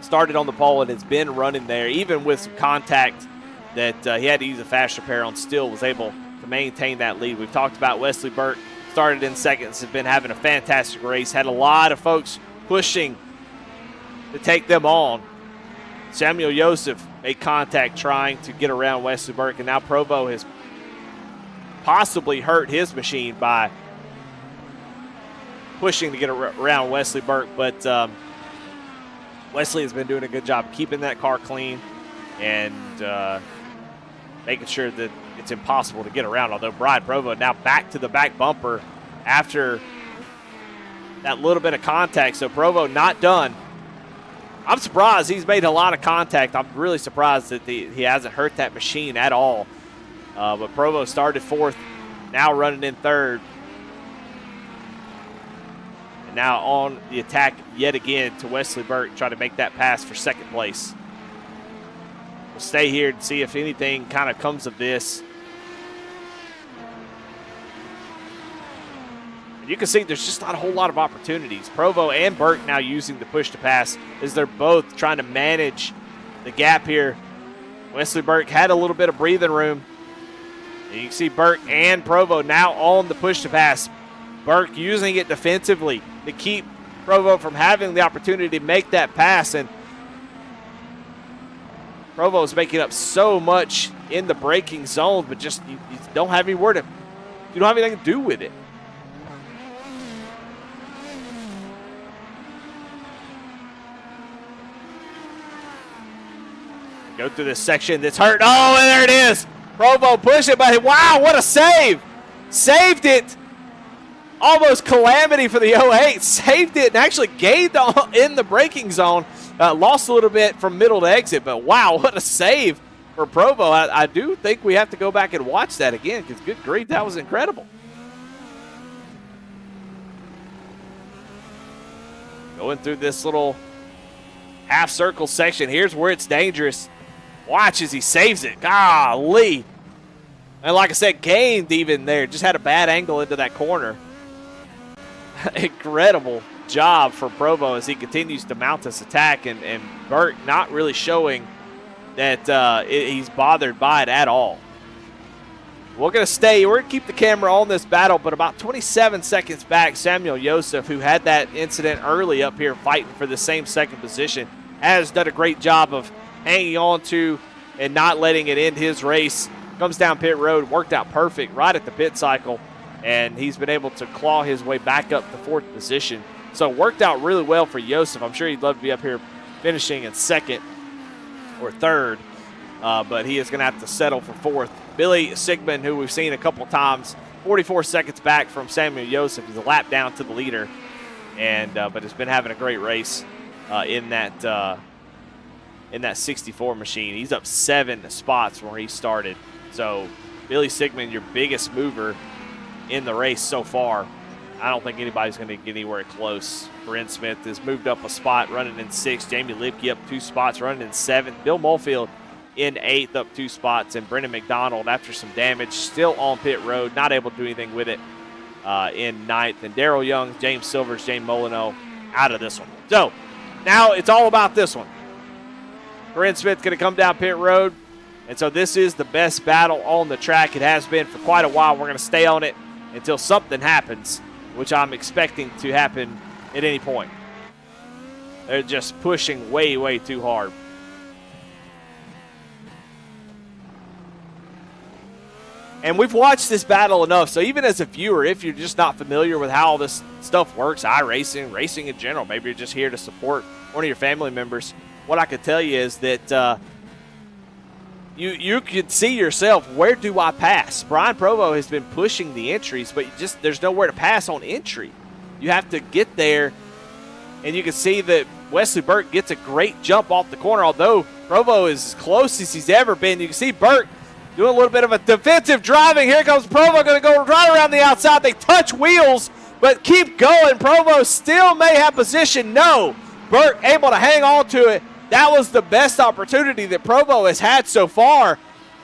Started on the pole and has been running there, even with some contact that he had to use a fast repair on, still was able to maintain that lead. We've talked about Wesley Burke, started in seconds, has been having a fantastic race, had a lot of folks pushing to take them on. Samuel Joseph made contact trying to get around Wesley Burke, and now Provo has possibly hurt his machine by pushing to get around Wesley Burke, but Wesley has been doing a good job keeping that car clean and making sure that it's impossible to get around, although Brian Provo now back to the back bumper after that little bit of contact. So Provo not done. I'm surprised he's made a lot of contact. I'm really surprised that he hasn't hurt that machine at all. But Provo started fourth, now running in third. And now on the attack yet again to Wesley Burke, try to make that pass for second place. We'll stay here and see if anything kind of comes of this. And you can see there's just not a whole lot of opportunities. Provo and Burke now using the push to pass as they're both trying to manage the gap here. Wesley Burke had a little bit of breathing room. And you can see Burke and Provo now on the push to pass. Burke using it defensively to keep Provo from having the opportunity to make that pass. And Provo is making up so much in the braking zone, but just you don't have anywhere to, you don't have anything to do with it. Go through this section that's hurt. Oh, and there it is. Provo push it, but wow, what a save. Saved it. Almost calamity for the 08. Saved it and actually gained in the braking zone. Lost a little bit from middle to exit, but wow, what a save for Provo. I do think we have to go back and watch that again because good grief, that was incredible. Going through this little half circle section. Here's where it's dangerous. Watch as he saves it. Golly. And like I said, gained even there. Just had a bad angle into that corner. Incredible job for Provo as he continues to mount this attack. And Burke not really showing that he's bothered by it at all. We're going to keep the camera on this battle, but about 27 seconds back, Samuel Joseph, who had that incident early up here fighting for the same second position, has done a great job of hanging on to and not letting it end his race. Comes down pit road, worked out perfect right at the pit cycle, and he's been able to claw his way back up to 4th position. So worked out really well for Joseph. I'm sure he'd love to be up here finishing in 2nd or 3rd, but he is going to have to settle for 4th. Billy Sigmund, who we've seen a couple times, 44 seconds back from Samuel Joseph. He's a lap down to the leader, and but has been having a great race in that 64 machine. He's up 7 spots from where he started. So Billy Sigmund, your biggest mover in the race so far. I don't think anybody's going to get anywhere close. Brent Smith has moved up a spot, running in 6th. Jamie Lipke up 2 spots, running in 7th. Bill Molefield in 8th, up 2 spots. And Brendan McDonald, after some damage, still on pit road, not able to do anything with it, in 9th. And Darrell Young, James Silvers, James Molyneux out of this one. So now it's all about this one. Brent Smith going to come down pit road. And so this is the best battle on the track. It has been for quite a while. We're going to stay on it until something happens, which I'm expecting to happen at any point. They're just pushing way, way too hard. And we've watched this battle enough, so even as a viewer, if you're just not familiar with how all this stuff works, iRacing, racing in general, maybe you're just here to support one of your family members, what I could tell you is that you could see yourself, where do I pass? Brian Provo has been pushing the entries, but there's nowhere to pass on entry. You have to get there, and you can see that Wesley Burke gets a great jump off the corner, although Provo is as close as he's ever been. You can see Burke doing a little bit of a defensive driving. Here comes Provo, going to go right around the outside. They touch wheels, but keep going. Provo still may have position. No, Burke able to hang on to it. That was the best opportunity that Provo has had so far,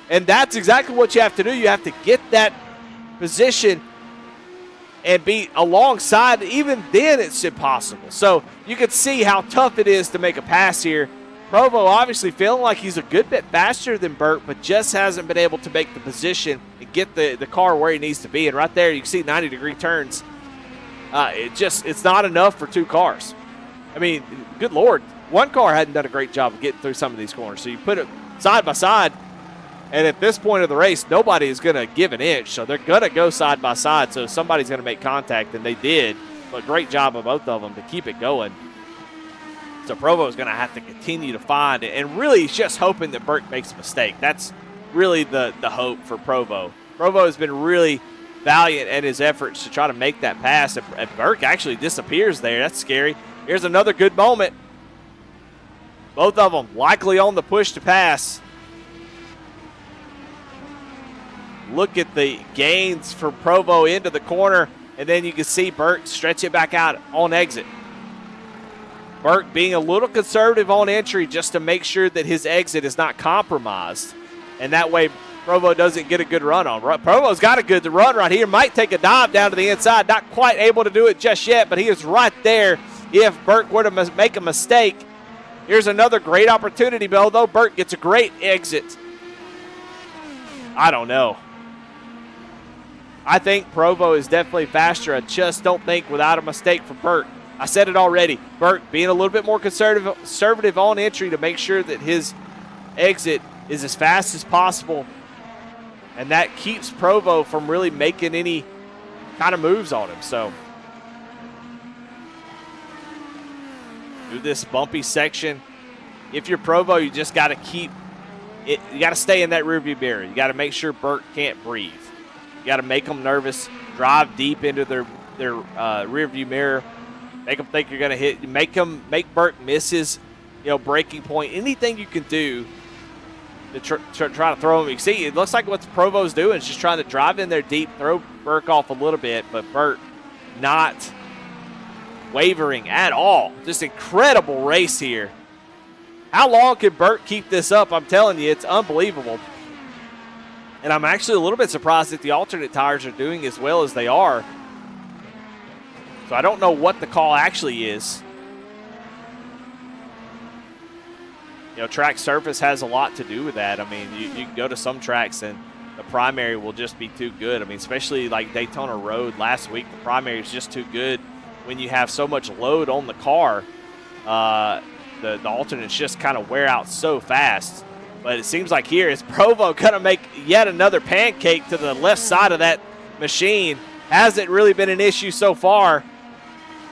and that's exactly what you have to do. You have to get that position and be alongside. Even then, it's impossible. So you can see how tough it is to make a pass here. Provo obviously feeling like he's a good bit faster than Burke, but just hasn't been able to make the position and get the car where he needs to be. And right there, you can see 90-degree turns. It's not enough for 2 cars. I mean, good Lord. One car hadn't done a great job of getting through some of these corners. So you put it side by side, and at this point of the race, nobody is going to give an inch. So they're going to go side by side. So somebody's going to make contact, and they did. But great job of both of them to keep it going. So Provo is going to have to continue to find it. And really, he's just hoping that Burke makes a mistake. That's really the hope for Provo. Provo has been really valiant in his efforts to try to make that pass. And Burke actually disappears there. That's scary. Here's another good moment. Both of them likely on the push to pass. Look at the gains for Provo into the corner, and then you can see Burke stretch it back out on exit. Burke being a little conservative on entry just to make sure that his exit is not compromised, and that way Provo doesn't get a good run on. Provo's got a good run right here. Might take a dive down to the inside. Not quite able to do it just yet, but he is right there if Burke were to make a mistake. Here's another great opportunity, but although Burke gets a great exit, I don't know. I think Provo is definitely faster. I just don't think without a mistake from Burke. I said it already. Burke being a little bit more conservative on entry to make sure that his exit is as fast as possible. And that keeps Provo from really making any kind of moves on him. So through this bumpy section, if you're Provo, you just got to keep it. You got to stay in that rearview mirror. You got to make sure Burke can't breathe. You got to make them nervous. Drive deep into their rearview mirror. Make them think you're going to hit. Make Burke miss his, breaking point. Anything you can do to try to throw him. You see, it looks like what Provo's doing is just trying to drive in there deep, throw Burke off a little bit, but Burke not wavering at all. Just incredible race here. How long can Burke keep this up? I'm telling you, it's unbelievable. And I'm actually a little bit surprised that the alternate tires are doing as well as they are. So I don't know what the call actually is. Track surface has a lot to do with that. I mean, you can go to some tracks and the primary will just be too good. I mean, especially like Daytona Road last week, the primary is just too good when you have so much load on the car. The alternates just kind of wear out so fast. But it seems like here is Provo going to make yet another pancake to the left side of that machine. Hasn't really been an issue so far.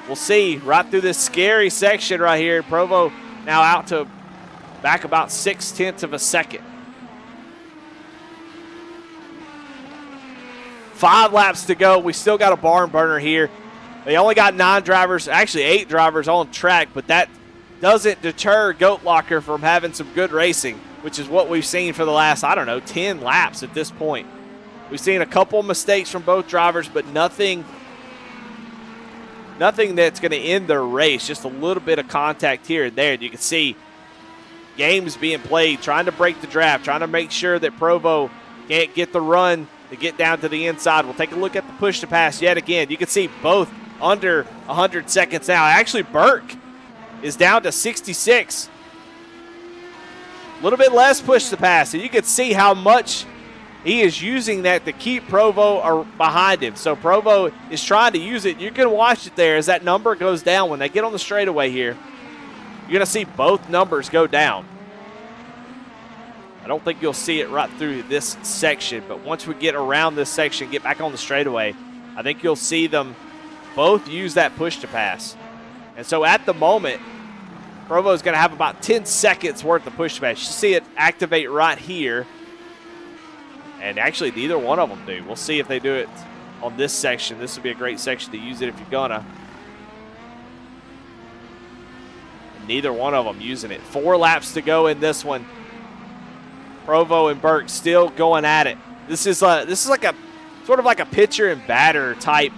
We'll see right through this scary section right here. Provo now out to back about 0.6 of a second. 5 laps to go. We still got a barn burner here. They only got 9 drivers, actually 8 drivers on track, but that doesn't deter Goat Locker from having some good racing, which is what we've seen for the last, 10 laps at this point. We've seen a couple mistakes from both drivers, but nothing that's going to end their race, just a little bit of contact here and there. And you can see games being played, trying to break the draft, trying to make sure that Provo can't get the run to get down to the inside. We'll take a look at the push to pass yet again. You can see both under 100 seconds now. Actually, Burke is down to 66. A little bit less push to pass. And you can see how much he is using that to keep Provo behind him. So Provo is trying to use it. You can watch it there as that number goes down. When they get on the straightaway here, you're going to see both numbers go down. I don't think you'll see it right through this section, but once we get around this section, get back on the straightaway, I think you'll see them both use that push to pass. And so at the moment, Provo is going to have about 10 seconds worth of push to pass. You see it activate right here. And actually, neither one of them do. We'll see if they do it on this section. This would be a great section to use it if you're going to. Neither one of them using it. 4 laps to go in this one. Provo and Burke still going at it. This is like a sort of like a pitcher and batter type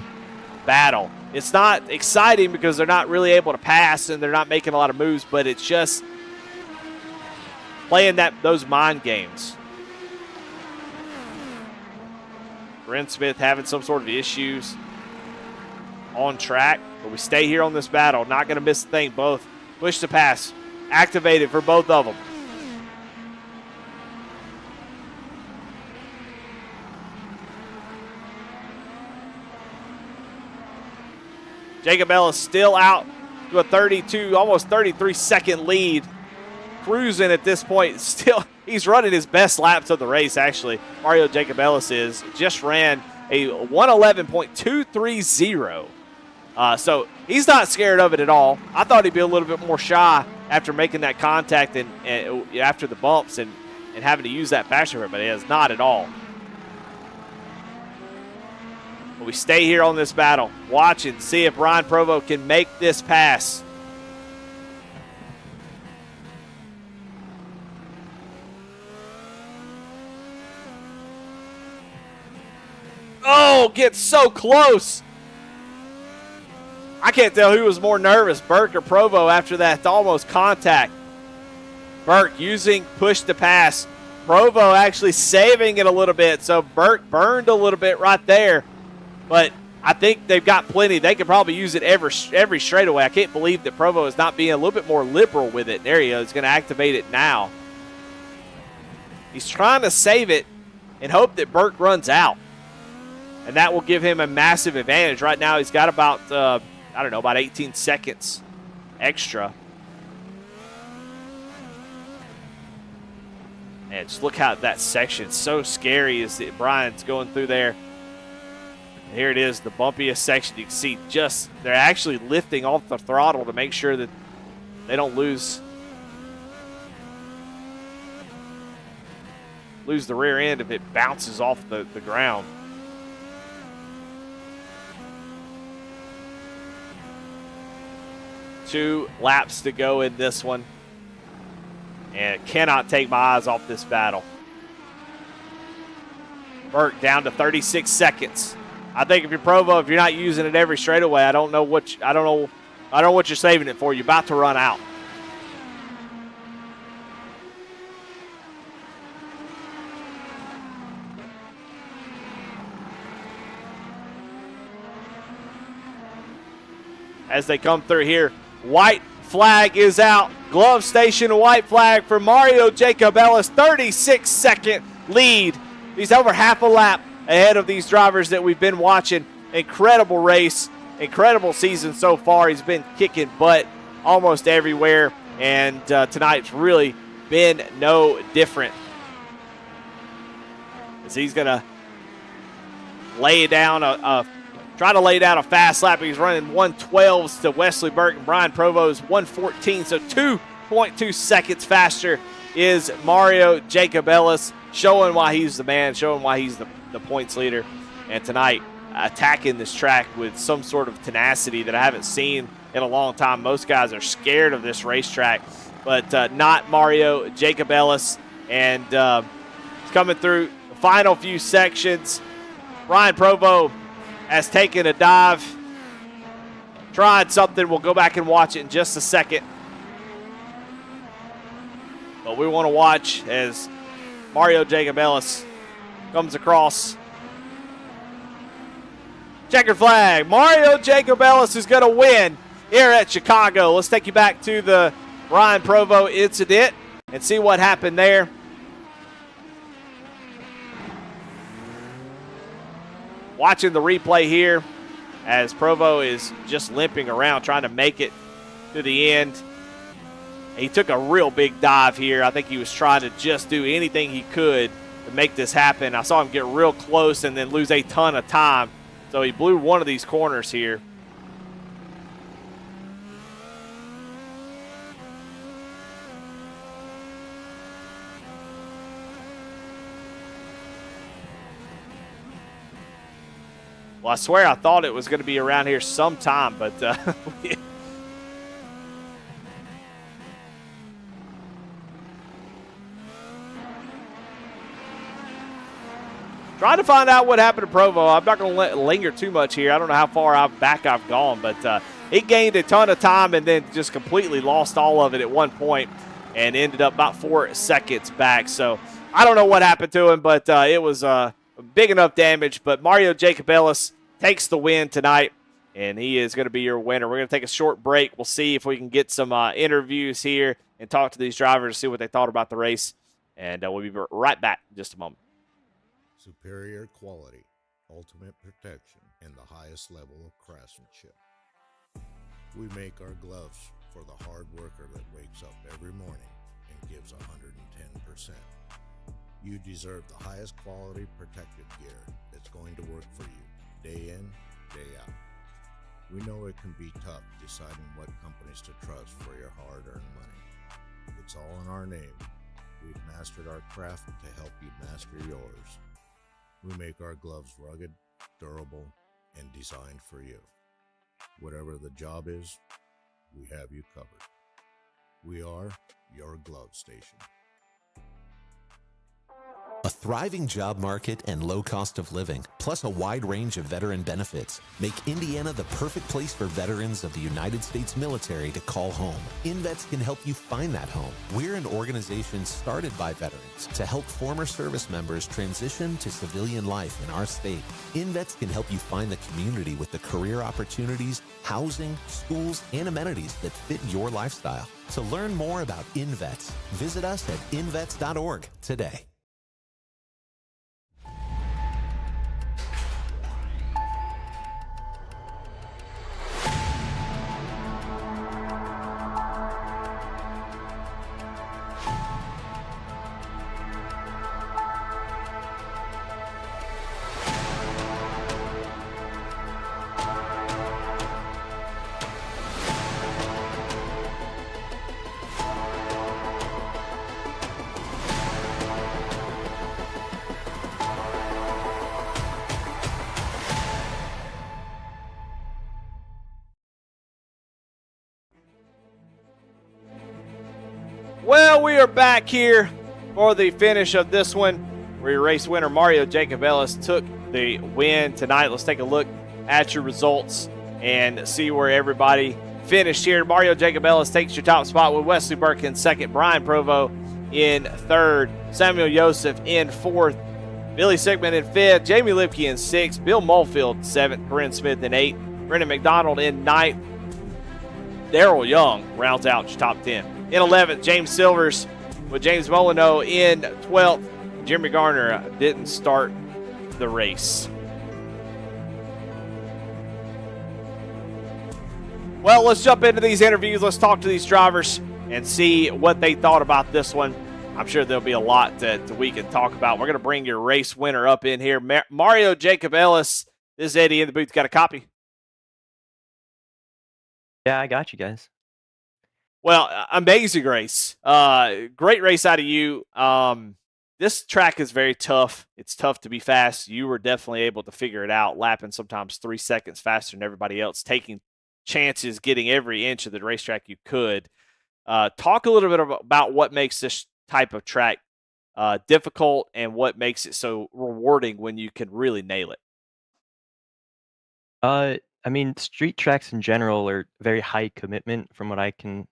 battle. It's not exciting because they're not really able to pass and they're not making a lot of moves, but it's just playing those mind games. Brent Smith having some sort of issues on track, but we stay here on this battle. Not going to miss a thing. Both push to pass activated for both of them. Jacob Ellis still out to a 32, almost 33-second lead. Cruising at this point. Still, he's running his best laps of the race, actually. Mario Jacob Ellis just ran a 111.230. So he's not scared of it at all. I thought he'd be a little bit more shy after making that contact and after the bumps and having to use that faster, but he is not at all. But we stay here on this battle, watch and see if Ryan Provo can make this pass. Oh, gets so close. I can't tell who was more nervous, Burke or Provo, after that almost contact. Burke using push to pass. Provo actually saving it a little bit, so Burke burned a little bit right there. But I think they've got plenty. They could probably use it every straightaway. I can't believe that Provo is not being a little bit more liberal with it. There he is. He's going to activate it now. He's trying to save it and hope that Burke runs out. And that will give him a massive advantage. Right now he's got about, about 18 seconds extra. And just look how that section's so scary as Brian's going through there. And here it is, the bumpiest section. You can see they're actually lifting off the throttle to make sure that they don't lose the rear end if it bounces off the ground. Two laps to go in this one. And cannot take my eyes off this battle. Burke down to 36 seconds. I think if you're Provo, if you're not using it every straightaway, I don't know what you're saving it for. You're about to run out. As they come through here, white flag is out. Glove station white flag for Mario Jacob Ellis. 36-second lead He's over half a lap ahead of these drivers that we've been watching. Incredible race, incredible season so far. He's been kicking butt almost everywhere, and tonight's really been no different. As he's going to lay down try to lay down a fast lap. He's running 1:12s to Wesley Burke and Brian Provo's 1:14, so 2.2 seconds faster is Mario Jacobellis, showing why he's the man, showing why he's the points leader. And tonight, attacking this track with some sort of tenacity that I haven't seen in a long time. Most guys are scared of this racetrack, but not Mario Jacobellis. And he's coming through the final few sections. Brian Provo has taken a dive, tried something. We'll go back and watch it in just a second. But we want to watch as Mario Jacobellis comes across. Checkered flag. Mario Jacobellis is going to win here at Chicago. Let's take you back to the Brian Provo incident and see what happened there. Watching the replay here as Provo is just limping around trying to make it to the end. He took a real big dive here. I think he was trying to just do anything he could to make this happen. I saw him get real close and then lose a ton of time. So he blew one of these corners here. Well, I swear I thought it was going to be around here sometime, but trying to find out what happened to Provo. I'm not going to linger too much here. I don't know how far back I've gone, but he gained a ton of time and then just completely lost all of it at one point and ended up about 4 seconds back. So I don't know what happened to him, but it was big enough damage. But Mario Jacobellis takes the win tonight, and he is going to be your winner. We're going to take a short break. We'll see if we can get some interviews here and talk to these drivers, see what they thought about the race, and we'll be right back in just a moment. Superior quality, ultimate protection, and the highest level of craftsmanship. We make our gloves for the hard worker that wakes up every morning and gives 110%. You deserve the highest quality protective gear that's going to work for you, day in, day out. We know it can be tough deciding what companies to trust for your hard-earned money. It's all in our name. We've mastered our craft to help you master yours. We make our gloves rugged, durable, and designed for you. Whatever the job is, we have you covered. We are your glove station. A thriving job market and low cost of living, plus a wide range of veteran benefits, make Indiana the perfect place for veterans of the United States military to call home. InVets can help you find that home. We're an organization started by veterans to help former service members transition to civilian life in our state. InVets can help you find the community with the career opportunities, housing, schools, and amenities that fit your lifestyle. To learn more about InVets, visit us at invets.org today. Well, we are back here for the finish of this one, where your race winner Mario Jacobellis took the win tonight. Let's take a look at your results and see where everybody finished here. Mario Jacobellis takes your top spot with Wesley Burke in second, Brian Provo in third, Samuel Joseph in fourth, Billy Sickman in fifth, Jamie Lipke in sixth, Bill Mulfield seventh, Corinne Smith in eighth, Brendan McDonald in ninth, Daryl Young rounds out your top 10. In 11th, James Silvers with James Molyneux in 12th, Jeremy Garner didn't start the race. Well, let's jump into these interviews. Let's talk to these drivers and see what they thought about this one. I'm sure there'll be a lot that we can talk about. We're going to bring your race winner up in here. Mario Jacob Ellis. This is Eddie in the booth. Got a copy? Yeah, I got you guys. Well, amazing race. Great race out of you. This track is very tough. It's tough to be fast. You were definitely able to figure it out, lapping sometimes 3 seconds faster than everybody else, taking chances, getting every inch of the racetrack you could. Talk a little bit about what makes this type of track difficult and what makes it so rewarding when you can really nail it. I mean, street tracks in general are very high commitment from what I can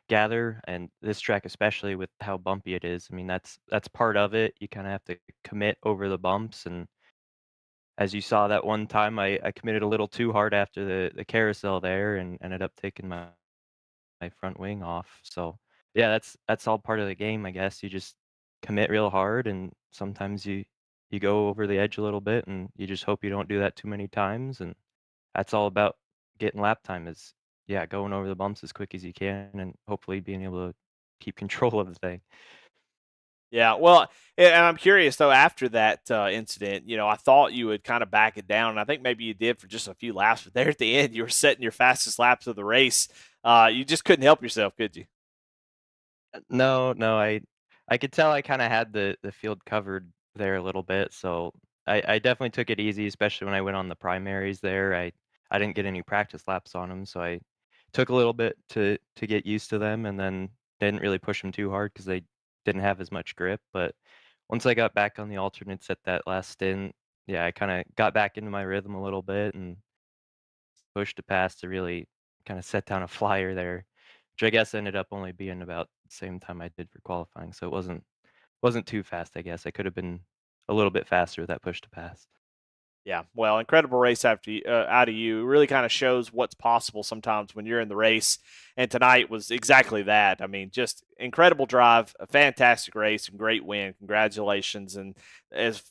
gather, and this track especially with how bumpy it is. I mean, that's part of it. You kind of have to commit over the bumps, and as you saw that one time, I committed a little too hard after the carousel there and ended up taking my front wing off. So yeah, that's all part of the game, I guess. You just commit real hard, and sometimes you go over the edge a little bit, and you just hope you don't do that too many times. And that's all about getting lap time is, yeah, going over the bumps as quick as you can and hopefully being able to keep control of the thing. Yeah, well, and I'm curious though. After that incident, I thought you would kind of back it down, and I think maybe you did for just a few laps. But there at the end, you were setting your fastest laps of the race. You just couldn't help yourself, could you? No, no, I could tell I kinda had the field covered there a little bit, so I definitely took it easy, especially when I went on the primaries there. I didn't get any practice laps on them, so I took a little bit to get used to them, and then didn't really push them too hard because they didn't have as much grip. But once I got back on the alternates at that last stint, yeah, I kinda got back into my rhythm a little bit and pushed to pass to really kinda set down a flyer there, which I guess ended up only being about the same time I did for qualifying, so it wasn't too fast, I guess. I could have been a little bit faster with that push to pass. Yeah, well, incredible race out of you. It really kind of shows what's possible sometimes when you're in the race. And tonight was exactly that. I mean, just incredible drive, a fantastic race, and great win. Congratulations! And as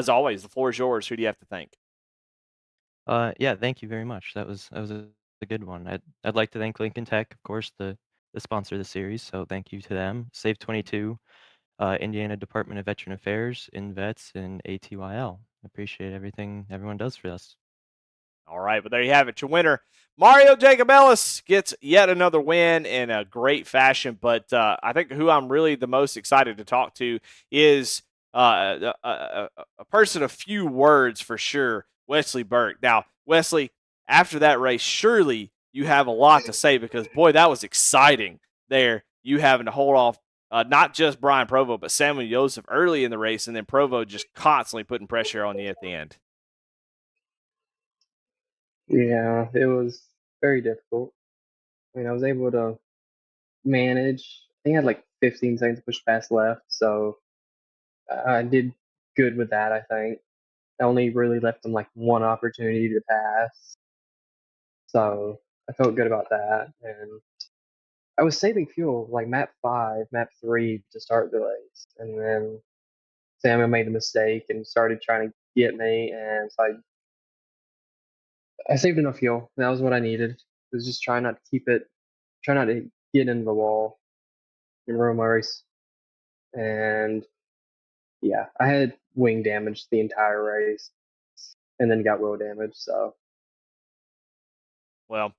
always, the floor is yours. Who do you have to thank? Yeah, thank you very much. That was a good one. I'd like to thank Lincoln Tech, of course, the sponsor of the series, so thank you to them. Save 22, Indiana Department of Veteran Affairs, InVets, and ATYL. Appreciate everything everyone does for us. All right, but there you have it. Your winner, Mario Jacob Ellis, gets yet another win in a great fashion. But I think who I'm really the most excited to talk to is a person of few words for sure, Wesley Burke. Now, Wesley, after that race, surely you have a lot to say because, boy, that was exciting there. You having to hold off not just Brian Provo, but Samuel Joseph early in the race, and then Provo just constantly putting pressure on you at the end. Yeah, it was very difficult. I mean, I was able to manage. I think I had like 15 seconds to push past left, so I did good with that. I think I only really left them like one opportunity to pass, so I felt good about that. And I was saving fuel like map 5, map 3 to start the race, and then Samuel made a mistake and started trying to get me, and so I saved enough fuel. That was what I needed. I was just trying not to try not to get into the wall in ruin my race. And yeah, I had wing damage the entire race, and then got wheel damage. So Well,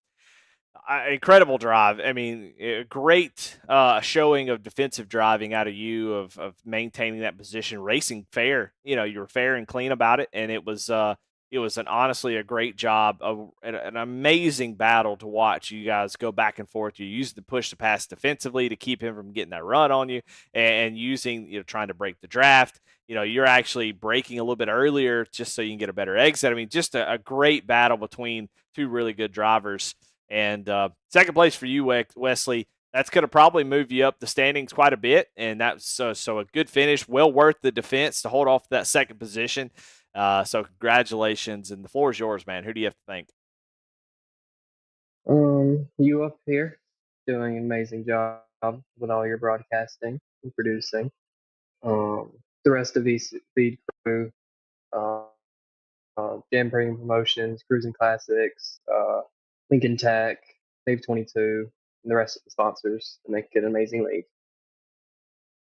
incredible drive. I mean, a great showing of defensive driving out of you, of maintaining that position, racing fair. You were fair and clean about it, and it was honestly a great job, of an amazing battle to watch. You guys go back and forth. You use the push to pass defensively to keep him from getting that run on you, and using trying to break the draft. You're actually breaking a little bit earlier just so you can get a better exit. I mean, just a great battle between two really good drivers. And second place for you, Wesley. That's going to probably move you up the standings quite a bit, and that's so a good finish, well worth the defense to hold off that second position. So congratulations, and the floor is yours, man. Who do you have to thank? you up here doing an amazing job with all your broadcasting and producing. Um, the rest of the speed crew, uh, Jam Premium Promotions, Cruising Classics, Lincoln Tech, Dave 22, and the rest of the sponsors to make it an amazing league.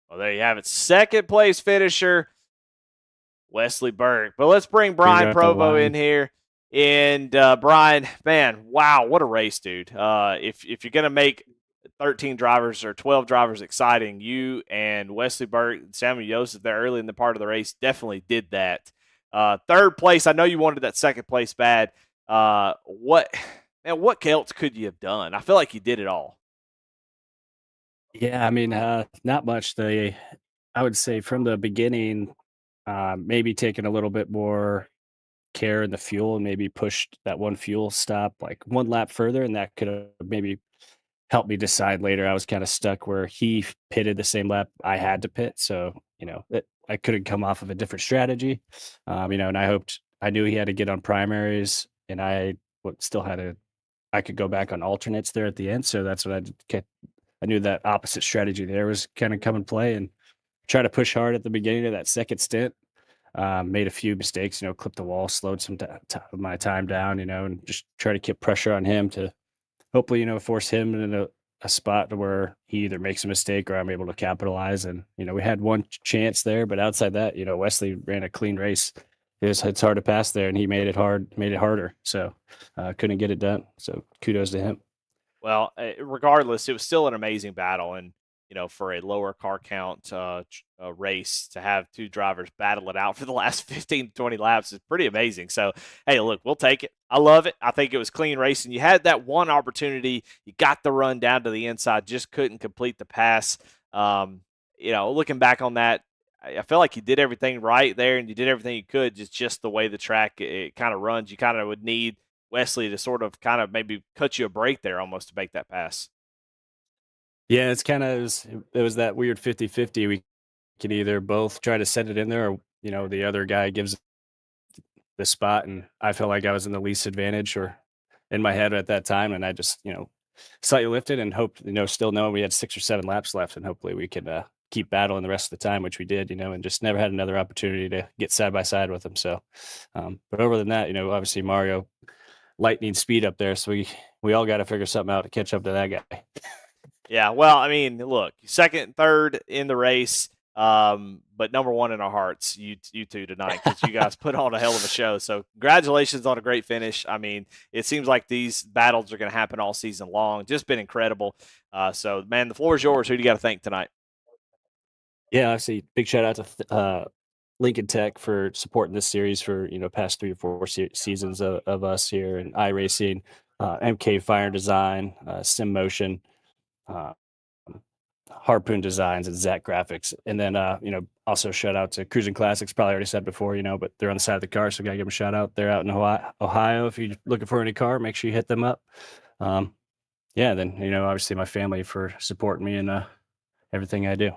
Well, there you have it. Second place finisher, Wesley Burke. But let's bring Brian Provo in here. And Brian, man, wow, what a race, dude. If you're going to make 13 drivers or 12 drivers exciting, you and Wesley Burke and Samuel Joseph there early in the part of the race definitely did that. Third place, I know you wanted that second place bad. What else could you have done? I feel like you did it all. Yeah, I mean, not much. I would say from the beginning, maybe taking a little bit more care in the fuel and maybe pushed that one fuel stop like one lap further, and that could have maybe helped me decide later. I was kind of stuck where he pitted the same lap I had to pit, so I couldn't come off of a different strategy, and I knew he had to get on primaries, and I could go back on alternates there at the end, so that's what I knew that opposite strategy there was kind of come in play and try to push hard at the beginning of that second stint. Made a few mistakes, clipped the wall, slowed some my time down, and just try to keep pressure on him to hopefully, force him into a spot where he either makes a mistake or I'm able to capitalize. And, we had one chance there, but outside that, Wesley ran a clean race. It's hard to pass there, and he made it harder. So couldn't get it done. So kudos to him. Well, regardless, it was still an amazing battle. And, for a lower car count race to have two drivers battle it out for the last 15 to 20 laps is pretty amazing. So, hey, look, we'll take it. I love it. I think it was clean racing. You had that one opportunity. You got the run down to the inside, just couldn't complete the pass. Looking back on that, I feel like you did everything right there, and you did everything you could. Just the way the track it kind of runs, you kind of would need Wesley to sort of kind of maybe cut you a break there almost to make that pass. Yeah, it was that weird 50-50. We can either both try to send it in there or, the other guy gives the spot. And I felt like I was in the least advantage or in my head at that time. And I just, slightly lifted and hoped, still knowing we had 6 or 7 laps left and hopefully we could keep battling the rest of the time, which we did, and just never had another opportunity to get side by side with him. So, but over than that, obviously Mario lightning speed up there. So we all got to figure something out to catch up to that guy. Yeah, well, I mean, look, second, third in the race, but number one in our hearts, you two tonight, because you guys put on a hell of a show. So congratulations on a great finish. I mean, it seems like these battles are going to happen all season long. Just been incredible. So, man, the floor is yours. Who do you got to thank tonight? Yeah, obviously, big shout out to Lincoln Tech for supporting this series for past 3 or 4 seasons of us here, and iRacing, MK Fire Design, Sim Motion, Harpoon Designs, and Zach Graphics. And then also shout out to Cruising Classics, probably already said before, but they're on the side of the car, so gotta give them a shout out. They're out in Ohio. If you're looking for any car, make sure you hit them up. Then obviously my family for supporting me and everything I do.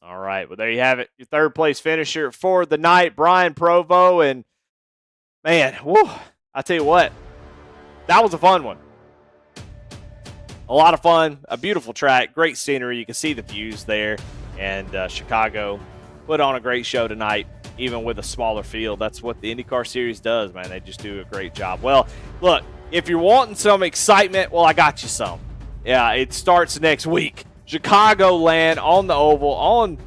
All right, well, there you have it, your third place finisher for the night, Brian Provo. And man, I tell you what, that was a fun one. A lot of fun, a beautiful track, great scenery. You can see the views there. And Chicago put on a great show tonight, even with a smaller field. That's what the IndyCar Series does, man. They just do a great job. Well, look, if you're wanting some excitement, well, I got you some. Yeah, it starts next week. Chicagoland on the Oval on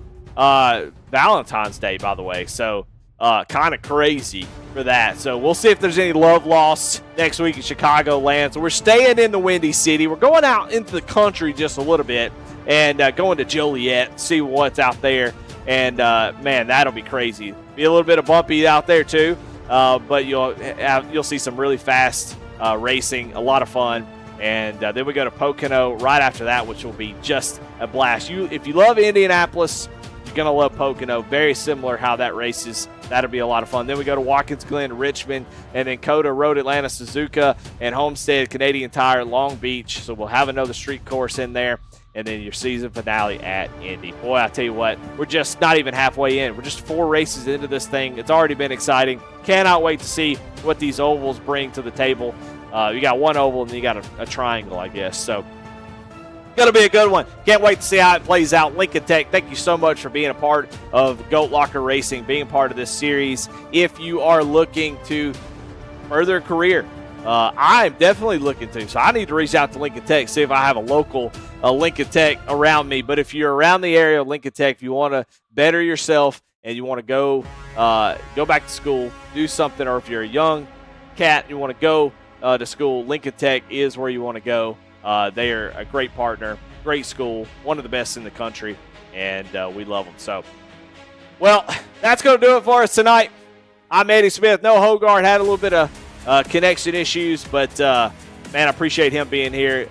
Valentine's Day, by the way. So kind of crazy for that. So we'll see if there's any love lost next week in Chicagoland. So we're staying in the Windy City. We're going out into the country just a little bit and going to Joliet, see what's out there. And, man, that'll be crazy. Be a little bit of bumpy out there too, but you'll see some really fast racing, a lot of fun. And then we go to Pocono right after that, which will be just a blast. If you love Indianapolis, you're going to love Pocono. Very similar how that races. That'll be a lot of fun. Then we go to Watkins Glen, Richmond, and then Coda, Road, Atlanta, Suzuka, and Homestead, Canadian Tire, Long Beach. So we'll have another street course in there. And then your season finale at Indy. Boy, I tell you what, we're just not even halfway in. We're just 4 races into this thing. It's already been exciting. Cannot wait to see what these ovals bring to the table. You got one oval and then you got a triangle, I guess. So Going to be a good one. Can't wait to see how it plays out. Lincoln Tech, thank you so much for being a part of Goat Locker Racing, being part of this series. If you are looking to further a career, I'm definitely looking to. So I need to reach out to Lincoln Tech, see if I have a local Lincoln Tech around me. But if you're around the area of Lincoln Tech, if you want to better yourself and you want to go back to school, do something, or if you're a young cat and you want to go to school, Lincoln Tech is where you want to go. They are a great partner, great school, one of the best in the country, and we love them. So, well, that's going to do it for us tonight. I'm Eddie Smith. No Hogard, had a little bit of connection issues, but, man, I appreciate him being here,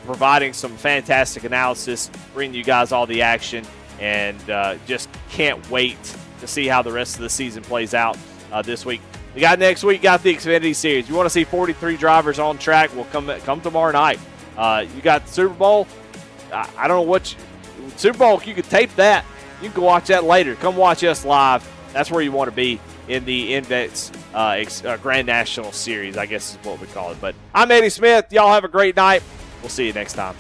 providing some fantastic analysis, bringing you guys all the action, and just can't wait to see how the rest of the season plays out this week. We got next week, got the Xfinity Series. You want to see 43 drivers on track? Well, come tomorrow night. You got the Super Bowl. I don't know what Super Bowl. You could tape that. You can watch that later. Come watch us live. That's where you want to be in the Index Grand National Series, I guess is what we call it. But I'm Eddie Smith. Y'all have a great night. We'll see you next time.